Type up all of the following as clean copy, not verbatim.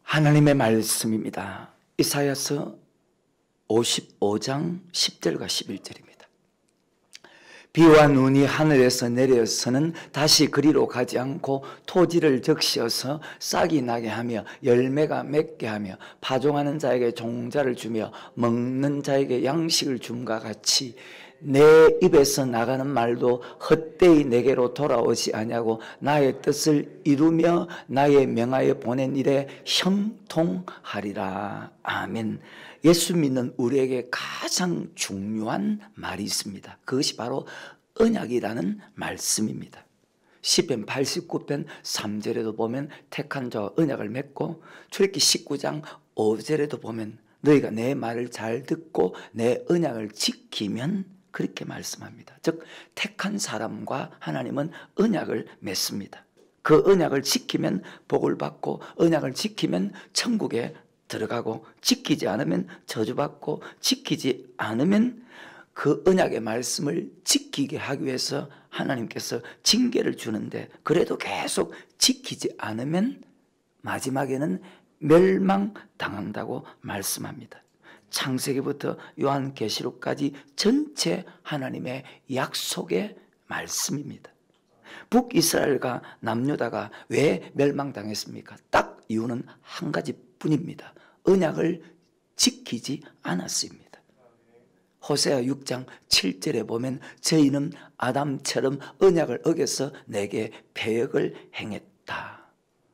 하나님의 말씀입니다. 이사야서 55장 10절과 11절입니다. 비와 눈이 하늘에서 내려서는 다시 그리로 가지 않고 토지를 적시어서 싹이 나게 하며 열매가 맺게 하며 파종하는 자에게 종자를 주며 먹는 자에게 양식을 줌과 같이 내 입에서 나가는 말도 헛되이 내게로 돌아오지 아니하고 나의 뜻을 이루며 나의 명하여 보낸 일에 형통하리라. 아멘. 예수 믿는 우리에게 가장 중요한 말이 있습니다. 그것이 바로 언약이라는 말씀입니다. 시편 89편 3절에도 보면 택한 자와 언약을 맺고, 출애굽기 19장 5절에도 보면 너희가 내 말을 잘 듣고 내 언약을 지키면, 그렇게 말씀합니다. 즉 택한 사람과 하나님은 언약을 맺습니다. 그 언약을 지키면 복을 받고, 언약을 지키면 천국에 들어가고, 지키지 않으면 저주받고, 지키지 않으면 그 언약의 말씀을 지키게 하기 위해서 하나님께서 징계를 주는데, 그래도 계속 지키지 않으면 마지막에는 멸망당한다고 말씀합니다. 창세기부터 요한계시록까지 전체 하나님의 약속의 말씀입니다. 북이스라엘과 남유다가 왜 멸망당했습니까? 딱 이유는 한 가지뿐입니다. 언약을 지키지 않았습니다. 호세아 6장 7절에 보면 저희는 아담처럼 언약을 어겨서 내게 패역을 행했다.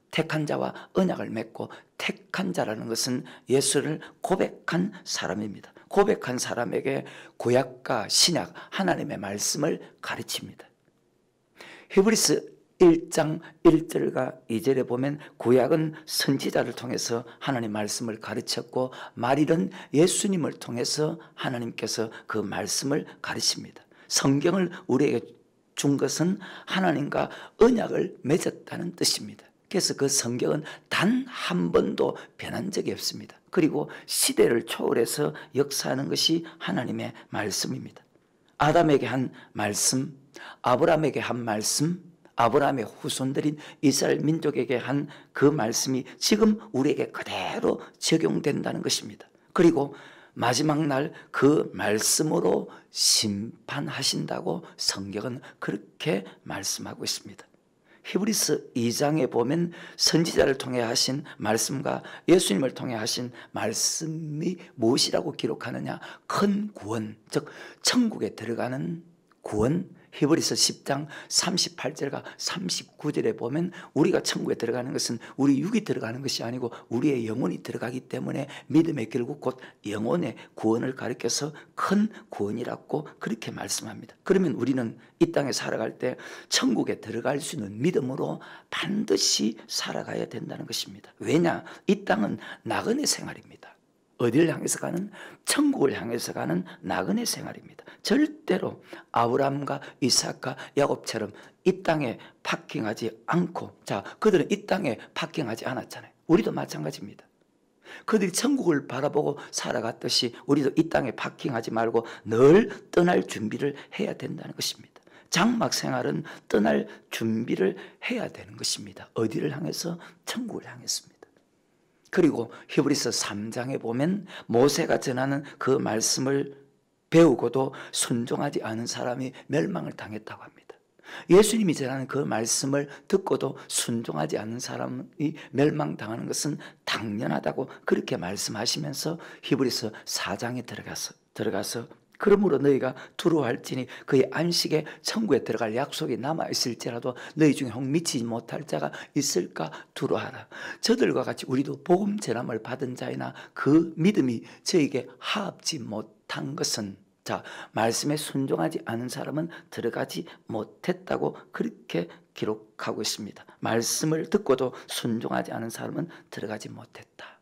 택한 자와 언약을 맺고, 택한 자라는 것은 예수를 고백한 사람입니다. 고백한 사람에게 구약과 신약 하나님의 말씀을 가르칩니다. 히브리서 1장 1절과 2절에 보면 구약은 선지자를 통해서 하나님 말씀을 가르쳤고, 말일은 예수님을 통해서 하나님께서 그 말씀을 가르칩니다. 성경을 우리에게 준 것은 하나님과 언약을 맺었다는 뜻입니다. 그래서 그 성경은 단 한 번도 변한 적이 없습니다. 그리고 시대를 초월해서 역사하는 것이 하나님의 말씀입니다. 아담에게 한 말씀, 아브라함에게 한 말씀, 아브라함의 후손들인 이스라엘 민족에게 한 그 말씀이 지금 우리에게 그대로 적용된다는 것입니다. 그리고 마지막 날 그 말씀으로 심판하신다고 성경은 그렇게 말씀하고 있습니다. 히브리서 2장에 보면 선지자를 통해 하신 말씀과 예수님을 통해 하신 말씀이 무엇이라고 기록하느냐? 큰 구원, 즉 천국에 들어가는 구원. 히브리서 10장 38절과 39절에 보면 우리가 천국에 들어가는 것은 우리 육이 들어가는 것이 아니고 우리의 영혼이 들어가기 때문에 믿음의 결국 곧 영혼의 구원을 가리켜서 큰 구원이라고 그렇게 말씀합니다. 그러면 우리는 이 땅에 살아갈 때 천국에 들어갈 수 있는 믿음으로 반드시 살아가야 된다는 것입니다. 왜냐? 이 땅은 나그네 생활입니다. 어디를 향해서 가는? 천국을 향해서 가는 나그네 생활입니다. 절대로 아브라함과 이삭과 야곱처럼 이 땅에 파킹하지 않고, 자, 그들은 이 땅에 파킹하지 않았잖아요. 우리도 마찬가지입니다. 그들이 천국을 바라보고 살아갔듯이 우리도 이 땅에 파킹하지 말고 늘 떠날 준비를 해야 된다는 것입니다. 장막 생활은 떠날 준비를 해야 되는 것입니다. 어디를 향해서? 천국을 향했습니다. 그리고 히브리서 3장에 보면 모세가 전하는 그 말씀을 배우고도 순종하지 않은 사람이 멸망을 당했다고 합니다. 예수님이 전하는 그 말씀을 듣고도 순종하지 않는 사람이 멸망당하는 것은 당연하다고 그렇게 말씀하시면서 히브리서 4장에 들어가서 그러므로 너희가 두려워할지니 그의 안식에 천국에 들어갈 약속이 남아있을지라도 너희 중에 혹 미치지 못할 자가 있을까 두려워하라. 저들과 같이 우리도 복음 전함을 받은 자이나 그 믿음이 저에게 하합지 못한 것은, 자, 말씀에 순종하지 않은 사람은 들어가지 못했다고 그렇게 기록하고 있습니다. 말씀을 듣고도 순종하지 않은 사람은 들어가지 못했다.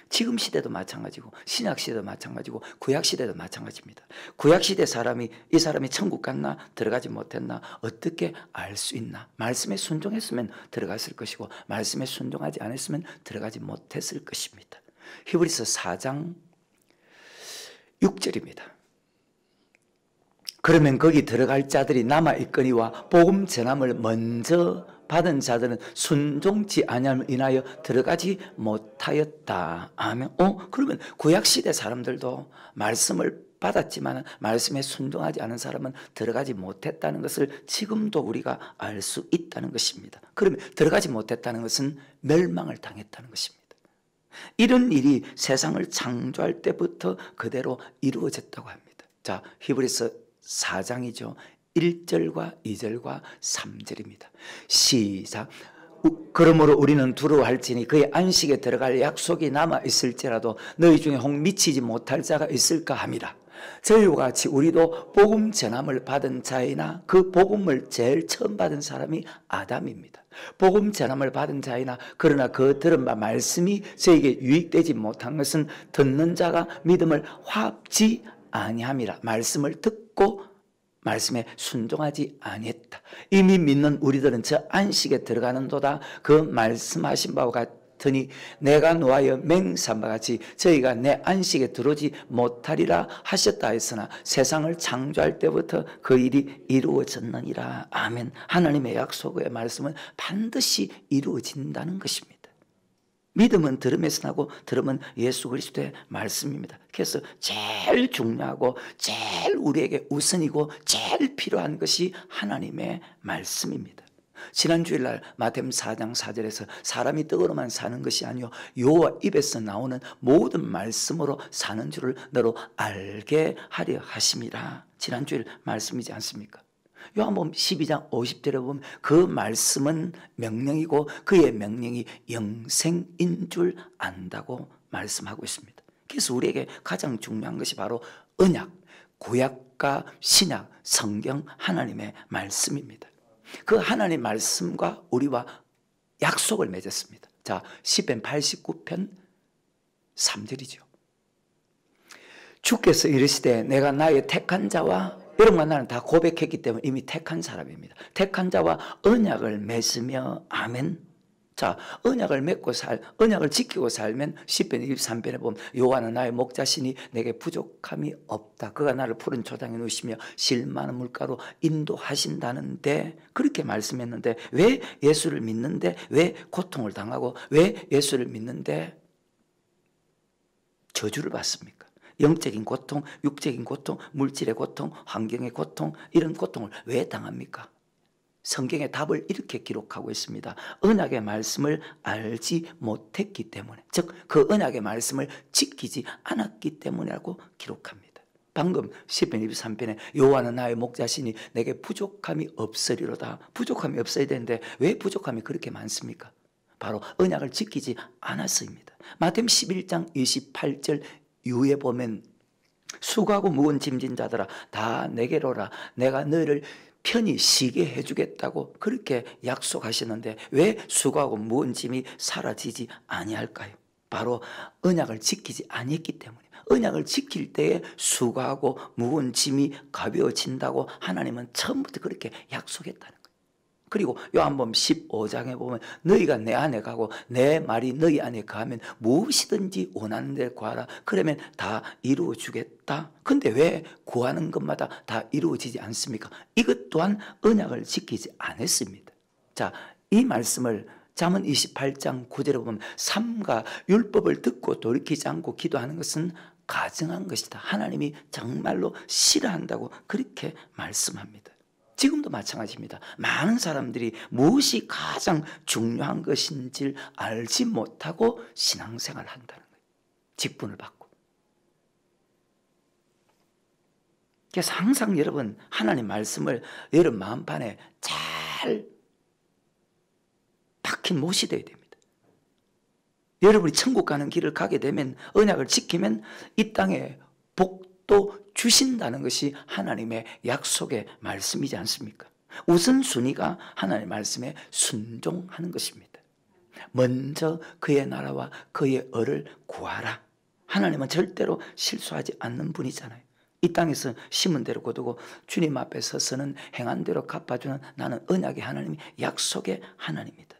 지금 시대도 마찬가지고 신약 시대도 마찬가지고 구약 시대도 마찬가지입니다. 구약 시대 사람이 이 사람이 천국 갔나 들어가지 못했나 어떻게 알 수 있나? 말씀에 순종했으면 들어갔을 것이고 말씀에 순종하지 않았으면 들어가지 못했을 것입니다. 히브리서 4장 6절입니다. 그러면 거기 들어갈 자들이 남아있거니와 복음 전함을 먼저 받은 자들은 순종치 아니함을 인하여 들어가지 못하였다. 아멘. 그러면 구약시대 사람들도 말씀을 받았지만 말씀에 순종하지 않은 사람은 들어가지 못했다는 것을 지금도 우리가 알 수 있다는 것입니다. 그러면 들어가지 못했다는 것은 멸망을 당했다는 것입니다. 이런 일이 세상을 창조할 때부터 그대로 이루어졌다고 합니다. 자, 히브리서 4장이죠. 1절과 2절과 3절입니다. 시작. 그러므로 우리는 두려워할지니 그의 안식에 들어갈 약속이 남아 있을지라도 너희 중에 혹 미치지 못할 자가 있을까 함이라. 저희와 같이 우리도 복음 전함을 받은 자이나 그 복음을 제일 처음 받은 사람이 아담입니다. 복음 전함을 받은 자이나 그러나 그 들은 바 말씀이 저에게 유익되지 못한 것은 듣는 자가 믿음을 화합지 아니함이라. 말씀을 듣고 말씀에 순종하지 아니했다. 이미 믿는 우리들은 저 안식에 들어가는도다. 그 말씀하신 바와 같으니 내가 노하여 맹세한 바 같이 저희가 내 안식에 들어오지 못하리라 하셨다 했으나 세상을 창조할 때부터 그 일이 이루어졌느니라. 아멘. 하나님의 약속의 말씀은 반드시 이루어진다는 것입니다. 믿음은 들음에서 나고 들음은 예수 그리스도의 말씀입니다. 그래서 제일 중요하고 제일 우리에게 우선이고 제일 필요한 것이 하나님의 말씀입니다. 지난 주일날 마태복음 4장 4절에서 사람이 떡으로만 사는 것이 아니요 여호와 입에서 나오는 모든 말씀으로 사는 줄을 너로 알게 하려 하심이라. 지난 주일 말씀이지 않습니까? 요한복음 12장 50절에 보면 그 말씀은 명령이고 그의 명령이 영생인 줄 안다고 말씀하고 있습니다. 그래서 우리에게 가장 중요한 것이 바로 언약, 구약과 신약, 성경, 하나님의 말씀입니다. 그 하나님의 말씀과 우리와 약속을 맺었습니다. 자, 시편 89편 3절이죠. 주께서 이르시되 내가 나의 택한 자와 여러분과 나는 다 고백했기 때문에 이미 택한 사람입니다. 택한 자와 언약을 맺으며 아멘. 자, 언약을 지키고 살면 시편 23편에 보면 여호와는 나의 목자시니 내게 부족함이 없다. 그가 나를 푸른 초장에 누시며 실 많은 물가로 인도하신다는데 그렇게 말씀했는데 왜 예수를 믿는데 왜 고통을 당하고 왜 예수를 믿는데 저주를 받습니까? 영적인 고통, 육적인 고통, 물질의 고통, 환경의 고통 이런 고통을 왜 당합니까? 성경의 답을 이렇게 기록하고 있습니다. 언약의 말씀을 알지 못했기 때문에 즉 그 언약의 말씀을 지키지 않았기 때문이라고 기록합니다. 방금 시편 23편에 여호와는 나의 목자시니 내게 부족함이 없으리로다. 부족함이 없어야 되는데 왜 부족함이 그렇게 많습니까? 바로 언약을 지키지 않았습니다. 마태복음 11장 28절 이후에 보면 수고하고 무거운 짐진 자들아 다 내게로 오라. 내가 너희를 편히 쉬게 해주겠다고 그렇게 약속하시는데 왜 수고하고 무거운 짐이 사라지지 아니할까요? 바로 언약을 지키지 아니했기 때문에 언약을 지킬 때에 수고하고 무거운 짐이 가벼워진다고 하나님은 처음부터 그렇게 약속했다는 거예요. 그리고 요한복음 15장에 보면 너희가 내 안에 가고 내 말이 너희 안에 가면 무엇이든지 원하는 데 구하라. 그러면 다 이루어 주겠다. 근데 왜 구하는 것마다 다 이루어지지 않습니까? 이것 또한 언약을 지키지 않았습니다. 자, 이 말씀을 잠언 28장 9절에 보면 삼가 율법을 듣고 돌이키지 않고 기도하는 것은 가증한 것이다. 하나님이 정말로 싫어한다고 그렇게 말씀합니다. 지금도 마찬가지입니다. 많은 사람들이 무엇이 가장 중요한 것인지를 알지 못하고 신앙생활을 한다는 거예요. 직분을 받고. 그래서 항상 여러분 하나님 말씀을 여러분 마음판에 잘 박히 모시둬야 됩니다. 여러분이 천국 가는 길을 가게 되면 언약을 지키면 이 땅에 복도 주신다는 것이 하나님의 약속의 말씀이지 않습니까? 우선순위가 하나님의 말씀에 순종하는 것입니다. 먼저 그의 나라와 그의 의를 구하라. 하나님은 절대로 실수하지 않는 분이잖아요. 이 땅에서 심은 대로 거두고 주님 앞에 서서는 행한 대로 갚아주는 나는 언약의 하나님이 약속의 하나님입니다.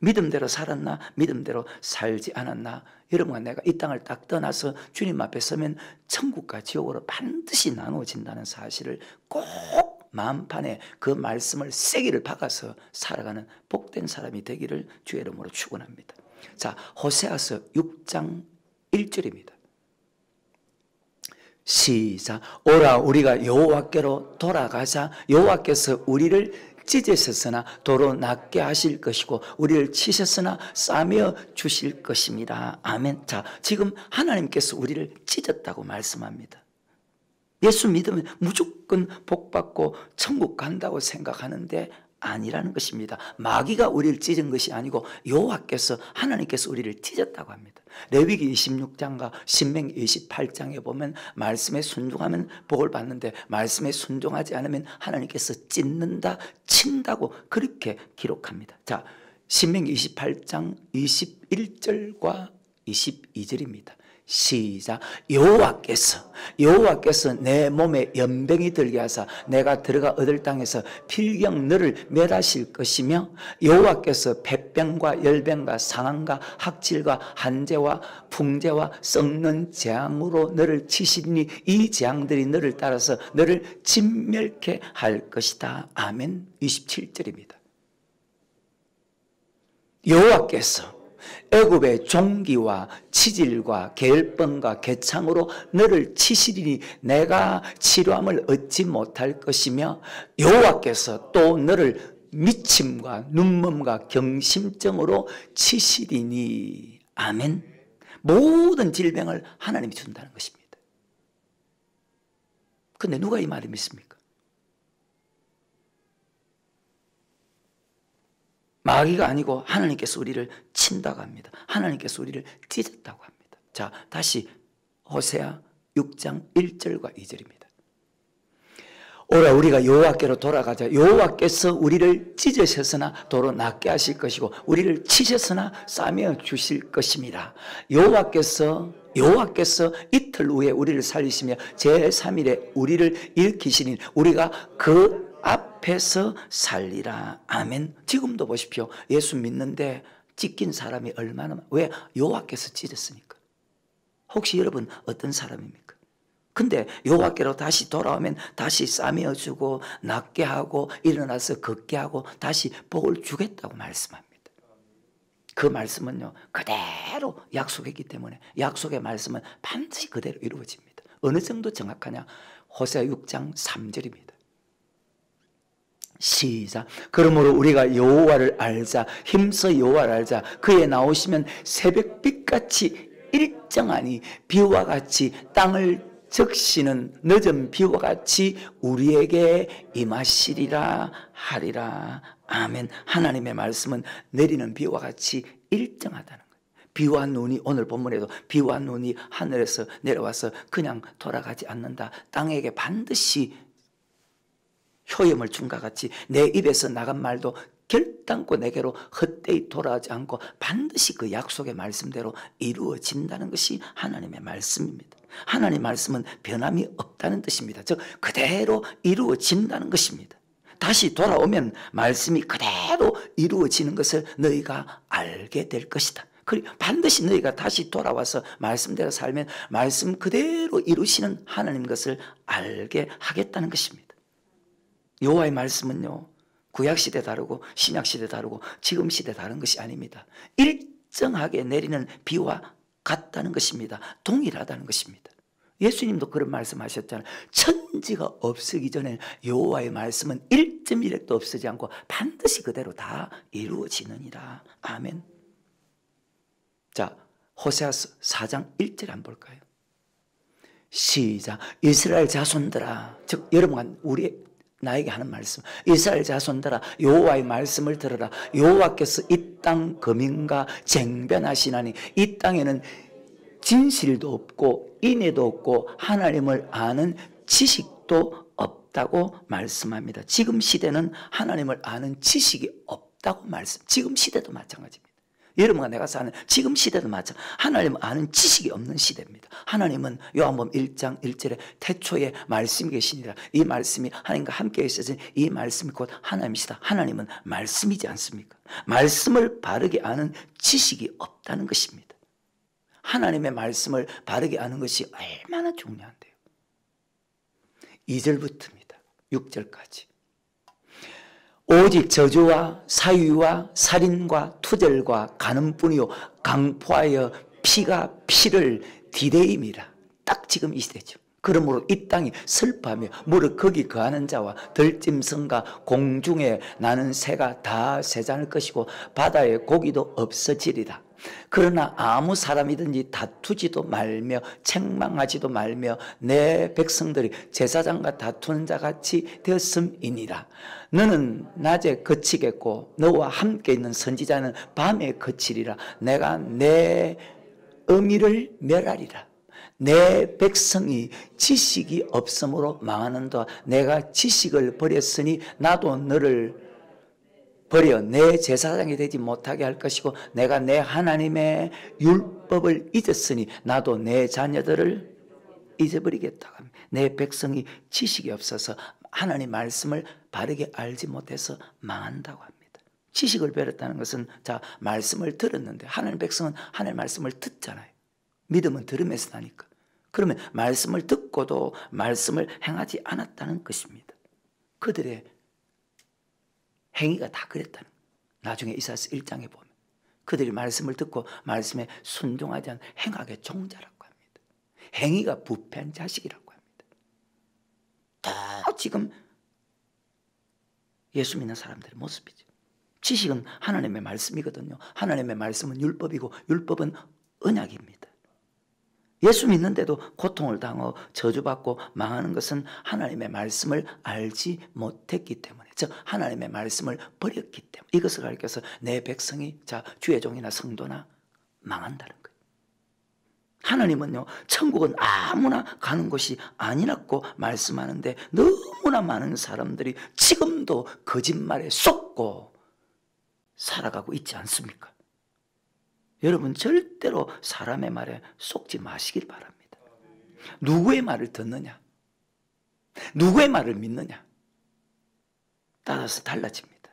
믿음대로 살았나 믿음대로 살지 않았나 여러분과 내가 이 땅을 딱 떠나서 주님 앞에 서면 천국과 지옥으로 반드시 나누어진다는 사실을 꼭 마음판에 그 말씀을 세기를 박아서 살아가는 복된 사람이 되기를 주의 이름으로 축원합니다. 자, 호세아서 6장 1절입니다. 시작. 오라 우리가 여호와께로 돌아가자. 여호와께서 우리를 찢으셨으나 도로 낫게 하실 것이고 우리를 치셨으나 싸매어 주실 것입니다. 아멘. 자, 지금 하나님께서 우리를 찢었다고 말씀합니다. 예수 믿으면 무조건 복받고 천국 간다고 생각하는데 아니라는 것입니다. 마귀가 우리를 찢은 것이 아니고 여호와께서 하나님께서 우리를 찢었다고 합니다. 레위기 26장과 신명기 28장에 보면 말씀에 순종하면 복을 받는데 말씀에 순종하지 않으면 하나님께서 찢는다, 친다고 그렇게 기록합니다. 자, 신명기 28장 21절과 22절입니다. 시작. 여호와께서 내 몸에 연병이 들게 하사 내가 들어가 얻을 땅에서 필경 너를 멸하실 것이며 여호와께서 폐병과 열병과 상한과 학질과 한재와 풍재와 썩는 재앙으로 너를 치시니 이 재앙들이 너를 따라서 너를 진멸케 할 것이다. 아멘. 27절입니다. 여호와께서 애굽의 종기와 치질과 계열병과 개창으로 너를 치시리니 내가 치료함을 얻지 못할 것이며 여호와께서 또 너를 미침과 눈먼과 경심증으로 치시리니. 아멘. 모든 질병을 하나님이 준다는 것입니다. 그런데 누가 이 말을 믿습니까? 마귀가 아니고 하나님께서 우리를 친다고 합니다. 하나님께서 우리를 찢었다고 합니다. 자, 다시 호세아 6장 1절과 2절입니다. 오라 우리가 여호와께로 돌아가자. 여호와께서 우리를 찢으셨으나 도로 낫게 하실 것이고 우리를 치셨으나 싸매어 주실 것입니다. 여호와께서 이틀 후에 우리를 살리시며 제3일에 우리를 일으키시니 우리가 그 앞에서 살리라. 아멘. 지금도 보십시오. 예수 믿는데 찢긴 사람이 얼마나, 왜? 여호와께서 찢었으니까. 혹시 여러분 어떤 사람입니까? 근데 여호와께로 다시 돌아오면 다시 싸매어 주고 낫게 하고 일어나서 걷게 하고 다시 복을 주겠다고 말씀합니다. 그 말씀은요 그대로 약속했기 때문에 약속의 말씀은 반드시 그대로 이루어집니다. 어느 정도 정확하냐? 호세아 6장 3절입니다. 시작. 그러므로 우리가 여호와를 알자. 힘써 여호와를 알자. 그에 나오시면 새벽빛같이 일정하니 비와 같이 땅을 적시는 늦은 비와 같이 우리에게 임하시리라 하리라. 아멘. 하나님의 말씀은 내리는 비와 같이 일정하다는 거예요. 비와 눈이, 오늘 본문에도 비와 눈이 하늘에서 내려와서 그냥 돌아가지 않는다. 땅에게 반드시 효염을 준과 같이 내 입에서 나간 말도 결단코 내게로 헛되이 돌아오지 않고 반드시 그 약속의 말씀대로 이루어진다는 것이 하나님의 말씀입니다. 하나님의 말씀은 변함이 없다는 뜻입니다. 즉 그대로 이루어진다는 것입니다. 다시 돌아오면 말씀이 그대로 이루어지는 것을 너희가 알게 될 것이다. 그리고 반드시 너희가 다시 돌아와서 말씀대로 살면 말씀 그대로 이루시는 하나님 것을 알게 하겠다는 것입니다. 여호와의 말씀은요 구약시대 다르고 신약시대 다르고 지금 시대 다른 것이 아닙니다. 일정하게 내리는 비와 같다는 것입니다. 동일하다는 것입니다. 예수님도 그런 말씀하셨잖아요. 천지가 없어지기 전에 여호와의 말씀은 1.1핵도 없어지지 않고 반드시 그대로 다 이루어지느니라. 아멘. 자, 호세아서 4장 1절 한번 볼까요? 시작. 이스라엘 자손들아, 즉 여러분 나에게 하는 말씀. 이스라엘 자손들아 여호와의 말씀을 들으라. 여호와께서 이 땅 거민과 쟁변하시나니 이 땅에는 진실도 없고 인애도 없고 하나님을 아는 지식도 없다고 말씀합니다. 지금 시대는 하나님을 아는 지식이 없다고 말씀. 지금 시대도 마찬가지입니다. 여러분과 내가 사는 지금 시대도 마찬가지. 하나님을 아는 지식이 없는 시대입니다. 하나님은 요한복음 1장 1절에 태초에 말씀이 계시니라. 이 말씀이 하나님과 함께 있으신 이 말씀이 곧 하나님이시다. 하나님은 말씀이지 않습니까? 말씀을 바르게 아는 지식이 없다는 것입니다. 하나님의 말씀을 바르게 아는 것이 얼마나 중요한데요. 2절부터입니다. 6절까지. 오직 저주와 사유와 살인과 투절과 간음뿐이요 강포하여 피가 피를 디대임이라. 딱 지금 이 시대죠. 그러므로 이 땅이 슬퍼하며 무릇 거기 거하는 자와 들짐승과 공중에 나는 새가 다 세잔할 것이고 바다의 고기도 없어지리라. 그러나 아무 사람이든지 다투지도 말며 책망하지도 말며 내 백성들이 제사장과 다투는 자같이 되었음이니라. 너는 낮에 그치겠고 너와 함께 있는 선지자는 밤에 그치리라. 내가 내 어미를 멸하리라. 내 백성이 지식이 없으므로 망하는도다. 내가 지식을 버렸으니 나도 너를 버려 내 제사장이 되지 못하게 할 것이고 내가 내 하나님의 율법을 잊었으니 나도 내 자녀들을 잊어버리겠다고 합니다. 내 백성이 지식이 없어서 하나님 말씀을 바르게 알지 못해서 망한다고 합니다. 지식을 버렸다는 것은 자 말씀을 들었는데 하나님 백성은 하나님 말씀을 듣잖아요. 믿음은 들음에서 나니까. 그러면 말씀을 듣고도 말씀을 행하지 않았다는 것입니다. 그들의 행위가 다 그랬다는 거예요. 나중에 이사야서 1장에 보면 그들이 말씀을 듣고 말씀에 순종하지 않은 행악의 종자라고 합니다. 행위가 부패한 자식이라고 합니다. 다 지금 예수 믿는 사람들의 모습이죠. 지식은 하나님의 말씀이거든요. 하나님의 말씀은 율법이고 율법은 언약입니다. 예수 믿는데도 고통을 당하고 저주받고 망하는 것은 하나님의 말씀을 알지 못했기 때문에, 즉 하나님의 말씀을 버렸기 때문에, 이것을 가리켜서 내 백성이 자 주의 종이나 성도나 망한다는 거예요. 하나님은요 천국은 아무나 가는 곳이 아니라고 말씀하는데 너무나 많은 사람들이 지금도 거짓말에 속고 살아가고 있지 않습니까? 여러분 절대로 사람의 말에 속지 마시길 바랍니다. 누구의 말을 듣느냐, 누구의 말을 믿느냐 따라서 달라집니다.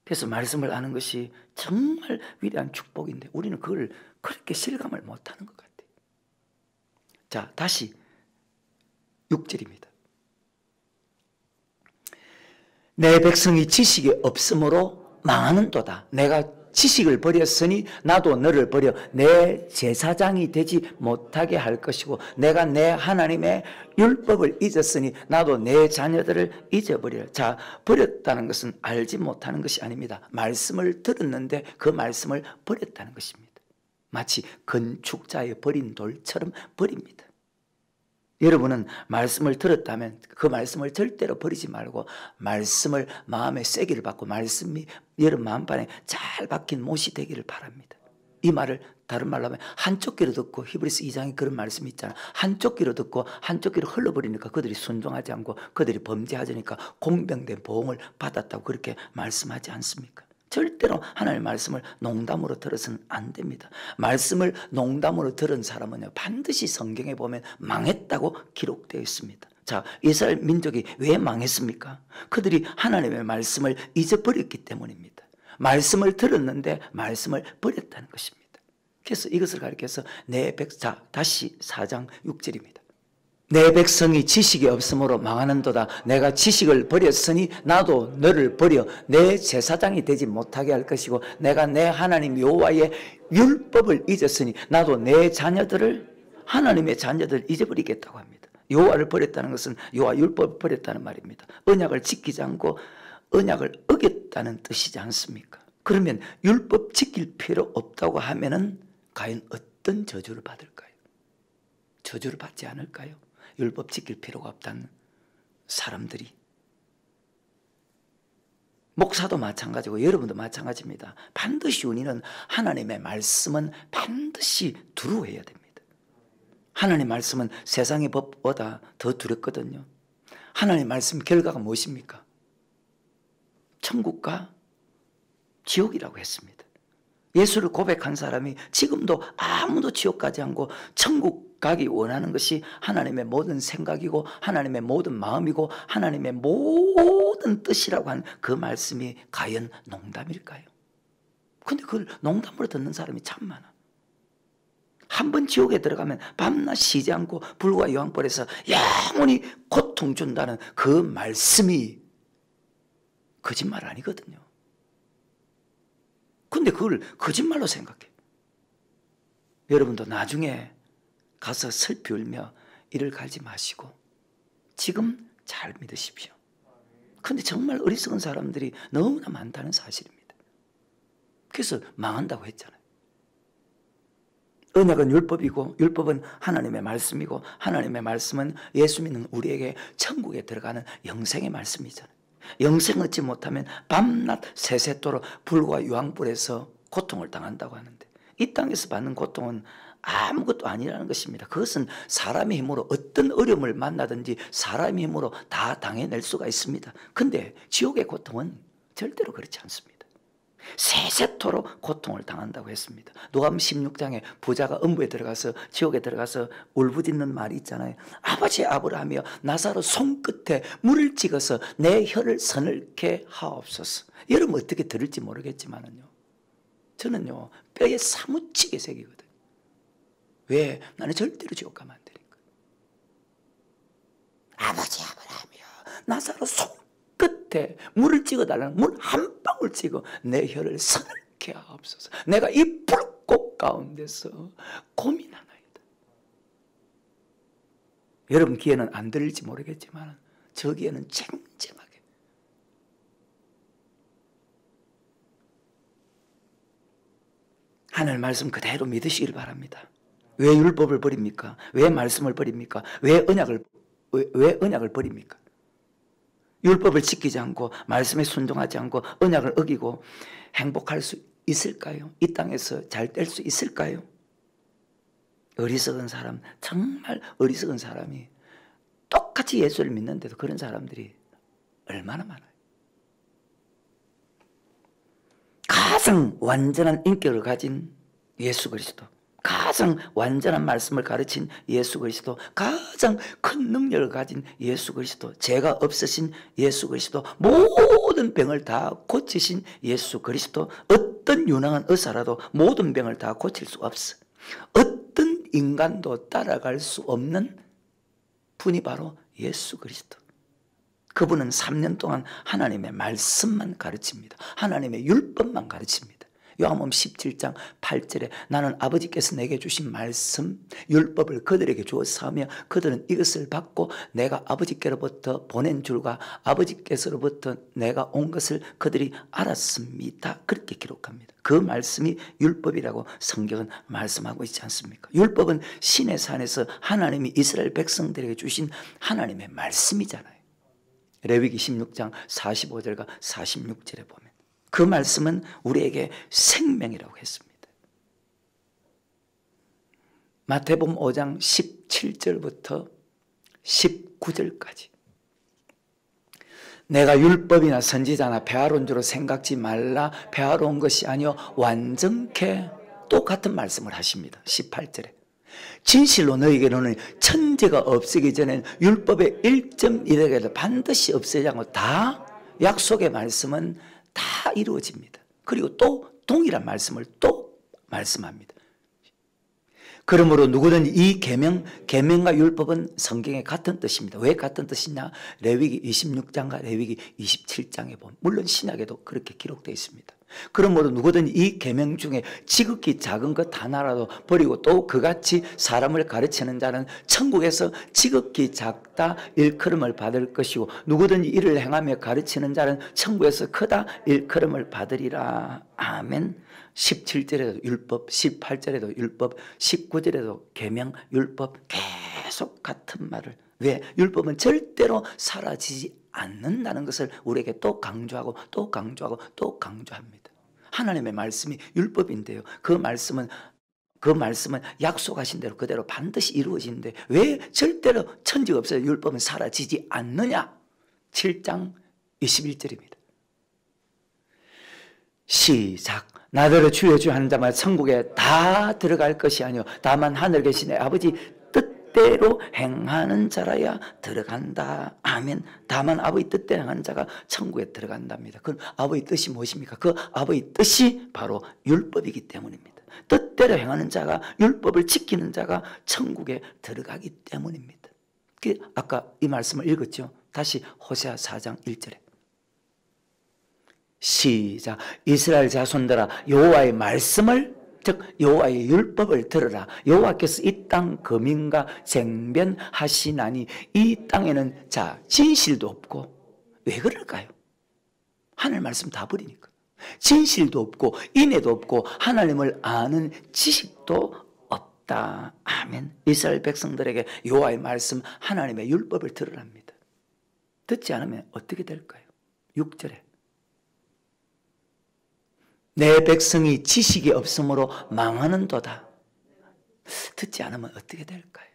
그래서 말씀을 아는 것이 정말 위대한 축복인데 우리는 그걸 그렇게 실감을 못하는 것 같아요. 자, 다시 6절입니다. 내 백성이 지식이 없으므로 망하는도다. 내가 지식을 버렸으니 나도 너를 버려 내 제사장이 되지 못하게 할 것이고 내가 내 하나님의 율법을 잊었으니 나도 내 자녀들을 잊어버리라. 자, 버렸다는 것은 알지 못하는 것이 아닙니다. 말씀을 들었는데 그 말씀을 버렸다는 것입니다. 마치 건축자의 버린 돌처럼 버립니다. 여러분은 말씀을 들었다면 그 말씀을 절대로 버리지 말고 말씀을 마음에 쐐기를 받고 말씀이 여러분 마음판에 잘 박힌 못이 되기를 바랍니다. 이 말을 다른 말로 하면 한쪽 귀로 듣고, 히브리서 2장에 그런 말씀이 있잖아요. 한쪽 귀로 듣고 한쪽 귀로 흘러버리니까 그들이 순종하지 않고 그들이 범죄하자니까 공병된 보응을 받았다고 그렇게 말씀하지 않습니까? 절대로 하나님의 말씀을 농담으로 들어서는 안 됩니다. 말씀을 농담으로 들은 사람은요 반드시 성경에 보면 망했다고 기록되어 있습니다. 자, 이스라엘 민족이 왜 망했습니까? 그들이 하나님의 말씀을 잊어버렸기 때문입니다. 말씀을 들었는데 말씀을 버렸다는 것입니다. 그래서 이것을 가리켜서 자, 다시 4장 6절입니다. 내 백성이 지식이 없으므로 망하는도다. 내가 지식을 버렸으니 나도 너를 버려 내 제사장이 되지 못하게 할 것이고 내가 내 하나님 여호와의 율법을 잊었으니 나도 내 자녀들을, 하나님의 자녀들을 잊어버리겠다고 합니다. 여호와를 버렸다는 것은 여호와 율법을 버렸다는 말입니다. 언약을 지키지 않고 언약을 어겼다는 뜻이지 않습니까? 그러면 율법 지킬 필요 없다고 하면은 과연 어떤 저주를 받을까요? 저주를 받지 않을까요? 율법 지킬 필요가 없다는 사람들이. 목사도 마찬가지고 여러분도 마찬가지입니다. 반드시 우리는 하나님의 말씀은 반드시 두루해야 됩니다. 하나님의 말씀은 세상의 법보다 더 두렵거든요. 하나님의 말씀 결과가 무엇입니까? 천국과 지옥이라고 했습니다. 예수를 고백한 사람이 지금도 아무도 지옥 가지 않고 천국 가기 원하는 것이 하나님의 모든 생각이고 하나님의 모든 마음이고 하나님의 모든 뜻이라고 하는 그 말씀이 과연 농담일까요? 근데 그걸 농담으로 듣는 사람이 참 많아. 한 번 지옥에 들어가면 밤낮 쉬지 않고 불과 요한불에서 영원히 고통 준다는 그 말씀이 거짓말 아니거든요. 근데 그걸 거짓말로 생각해. 여러분도 나중에 가서 슬피 울며 이를 갈지 마시고 지금 잘 믿으십시오. 근데 정말 어리석은 사람들이 너무나 많다는 사실입니다. 그래서 망한다고 했잖아요. 언약은 율법이고 율법은 하나님의 말씀이고 하나님의 말씀은 예수 믿는 우리에게 천국에 들어가는 영생의 말씀이잖아요. 영생 얻지 못하면 밤낮 세세토록 불과 유황불에서 고통을 당한다고 하는데 이 땅에서 받는 고통은 아무것도 아니라는 것입니다. 그것은 사람의 힘으로 어떤 어려움을 만나든지 사람의 힘으로 다 당해낼 수가 있습니다. 근데 지옥의 고통은 절대로 그렇지 않습니다. 세세토록 고통을 당한다고 했습니다. 누가복음 16장에 부자가 음부에 들어가서 지옥에 들어가서 울부짖는 말이 있잖아요. 아버지 아브라함이여 나사로 손끝에 물을 찍어서 내 혀를 서늘케 하옵소서. 여러분 어떻게 들을지 모르겠지만은요, 저는요 뼈에 사무치게 새기거든요. 왜? 나는 절대로 지옥 가면 안 되니까. 아버지 아브라함이여 나사로 손끝에 물을 찍어달라는 물 한 방울 찍어 내 혀를 서늘케 하옵소서. 내가 이 불꽃 가운데서 고민하나이다. 여러분 귀에는 안 들릴지 모르겠지만 저 귀에는 쟁쟁하게. 하늘 말씀 그대로 믿으시길 바랍니다. 왜 율법을 버립니까? 왜 말씀을 버립니까? 왜 언약을 버립니까? 율법을 지키지 않고 말씀에 순종하지 않고 언약을 어기고 행복할 수 있을까요? 이 땅에서 잘 될 수 있을까요? 어리석은 사람, 정말 어리석은 사람이 똑같이 예수를 믿는데도 그런 사람들이 얼마나 많아요. 가장 완전한 인격을 가진 예수 그리스도, 가장 완전한 말씀을 가르친 예수 그리스도, 가장 큰 능력을 가진 예수 그리스도, 죄가 없으신 예수 그리스도, 모든 병을 다 고치신 예수 그리스도, 어떤 유능한 의사라도 모든 병을 다 고칠 수 없어. 어떤 인간도 따라갈 수 없는 분이 바로 예수 그리스도. 그분은 3년 동안 하나님의 말씀만 가르칩니다. 하나님의 율법만 가르칩니다. 요한복음 17장 8절에 나는 아버지께서 내게 주신 말씀 율법을 그들에게 주었사오며 그들은 이것을 받고 내가 아버지께로부터 보낸 줄과 아버지께서로부터 내가 온 것을 그들이 알았습니다. 그렇게 기록합니다. 그 말씀이 율법이라고 성경은 말씀하고 있지 않습니까? 율법은 신의 산에서 하나님이 이스라엘 백성들에게 주신 하나님의 말씀이잖아요. 레위기 16장 45절과 46절에 보면 그 말씀은 우리에게 생명이라고 했습니다. 마태복음 5장 17절부터 19절까지 내가 율법이나 선지자나 배하러 온 줄로 생각지 말라. 배하러 온 것이 아니요 완전케 똑같은 말씀을 하십니다. 18절에 진실로 너희에게는 천지가 없기 전에 율법의 1.1에게도 반드시 없애지 않고 다 약속의 말씀은 다 이루어집니다. 그리고 또 동일한 말씀을 또 말씀합니다. 그러므로 누구든 이 계명과 율법은 성경에 같은 뜻입니다. 왜 같은 뜻이냐? 레위기 26장과 레위기 27장에 보면 물론 신약에도 그렇게 기록되어 있습니다. 그러므로 누구든 이 계명 중에 지극히 작은 것 하나라도 버리고 또 그같이 사람을 가르치는 자는 천국에서 지극히 작다 일컬음을 받을 것이고 누구든 이를 행하며 가르치는 자는 천국에서 크다 일컬음을 받으리라. 아멘. 17절에도 율법, 18절에도 율법, 19절에도 계명, 율법 계속 같은 말을. 왜? 율법은 절대로 사라지지 않는다는 것을 우리에게 또 강조하고 또 강조하고 또 강조합니다. 하나님의 말씀이 율법인데요. 그 말씀은 약속하신 대로 그대로 반드시 이루어지는데 왜 절대로 천지가 없어요? 율법은 사라지지 않느냐? 7장 21절입니다. 시작. 나더러 주여 주여 하는 자마다 천국에 다 들어갈 것이 아니요 다만 하늘에 계신 내 아버지 뜻대로 행하는 자라야 들어간다. 아멘. 다만 아버지 뜻대로 행하는 자가 천국에 들어간답니다. 그럼 아버지 뜻이 무엇입니까? 그 아버지 뜻이 바로 율법이기 때문입니다. 뜻대로 뜻대로 행하는 자가, 율법을 지키는 자가 천국에 들어가기 때문입니다. 아까 이 말씀을 읽었죠. 다시 호세아 4장 1절에 시작. 이스라엘 자손들아 여호와의 말씀을, 즉 여호와의 율법을 들으라. 여호와께서 이 땅 거민과 쟁변하시나니 이 땅에는 진실도 없고. 왜 그럴까요? 하늘 말씀 다 버리니까. 진실도 없고 인애도 없고 하나님을 아는 지식도 없다. 아멘. 이스라엘 백성들에게 여호와의 말씀, 하나님의 율법을 들으랍니다. 듣지 않으면 어떻게 될까요? 6절에 내 백성이 지식이 없으므로 망하는도다. 듣지 않으면 어떻게 될까요?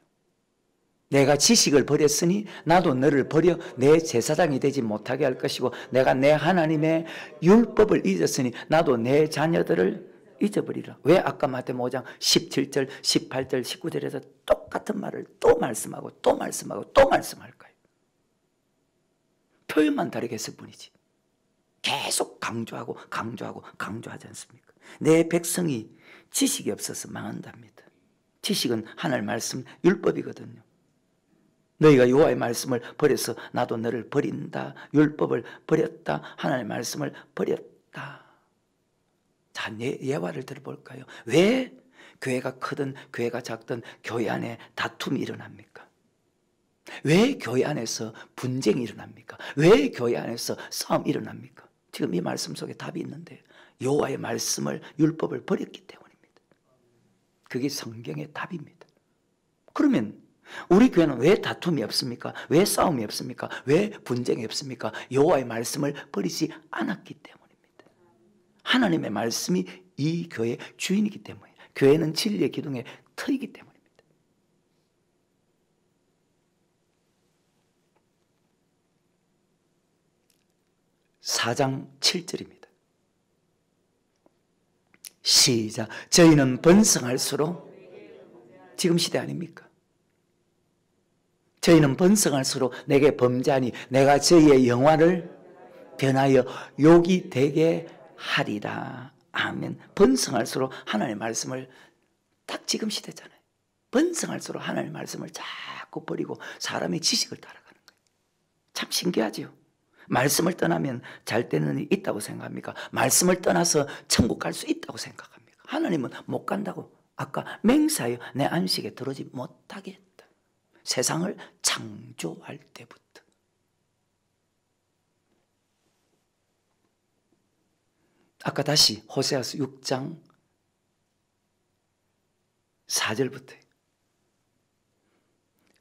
내가 지식을 버렸으니 나도 너를 버려 내 제사장이 되지 못하게 할 것이고, 내가 내 하나님의 율법을 잊었으니 나도 내 자녀들을 잊어버리라. 왜 아까 마태복음 5장 17절, 18절, 19절에서 똑같은 말을 또 말씀하고 또 말씀하고 또 말씀할까요? 표현만 다르게 했을 뿐이지 계속 강조하고 강조하고 강조하지 않습니까? 내 백성이 지식이 없어서 망한답니다. 지식은 하나님의 말씀, 율법이거든요. 너희가 여호와의 말씀을 버려서 나도 너를 버린다. 율법을 버렸다. 하나님의 말씀을 버렸다. 자, 예화를 들어볼까요? 왜 교회가 크든 교회가 작든 교회 안에 다툼이 일어납니까? 왜 교회 안에서 분쟁이 일어납니까? 왜 교회 안에서 싸움이 일어납니까? 지금 이 말씀 속에 답이 있는데 여호와의 말씀을, 율법을 버렸기 때문입니다. 그게 성경의 답입니다. 그러면 우리 교회는 왜 다툼이 없습니까? 왜 싸움이 없습니까? 왜 분쟁이 없습니까? 여호와의 말씀을 버리지 않았기 때문입니다. 하나님의 말씀이 이 교회의 주인이기 때문에, 교회는 진리의 기둥의 터이기 때문입니다. 4장 7절입니다. 시작. 저희는 번성할수록, 지금 시대 아닙니까? 저희는 번성할수록 내게 범죄하니 내가 저희의 영화를 변하여 욕이 되게 하리라. 아멘. 번성할수록 하나님의 말씀을, 딱 지금 시대잖아요. 번성할수록 하나님의 말씀을 자꾸 버리고 사람의 지식을 따라가는 거예요. 참 신기하죠. 말씀을 떠나면 잘 되는 일이 있다고 생각합니까? 말씀을 떠나서 천국 갈 수 있다고 생각합니까? 하나님은 못 간다고 아까 맹세하여 내 안식에 들어오지 못하게 했다. 세상을 창조할 때부터. 아까 다시 호세아서 6장 4절부터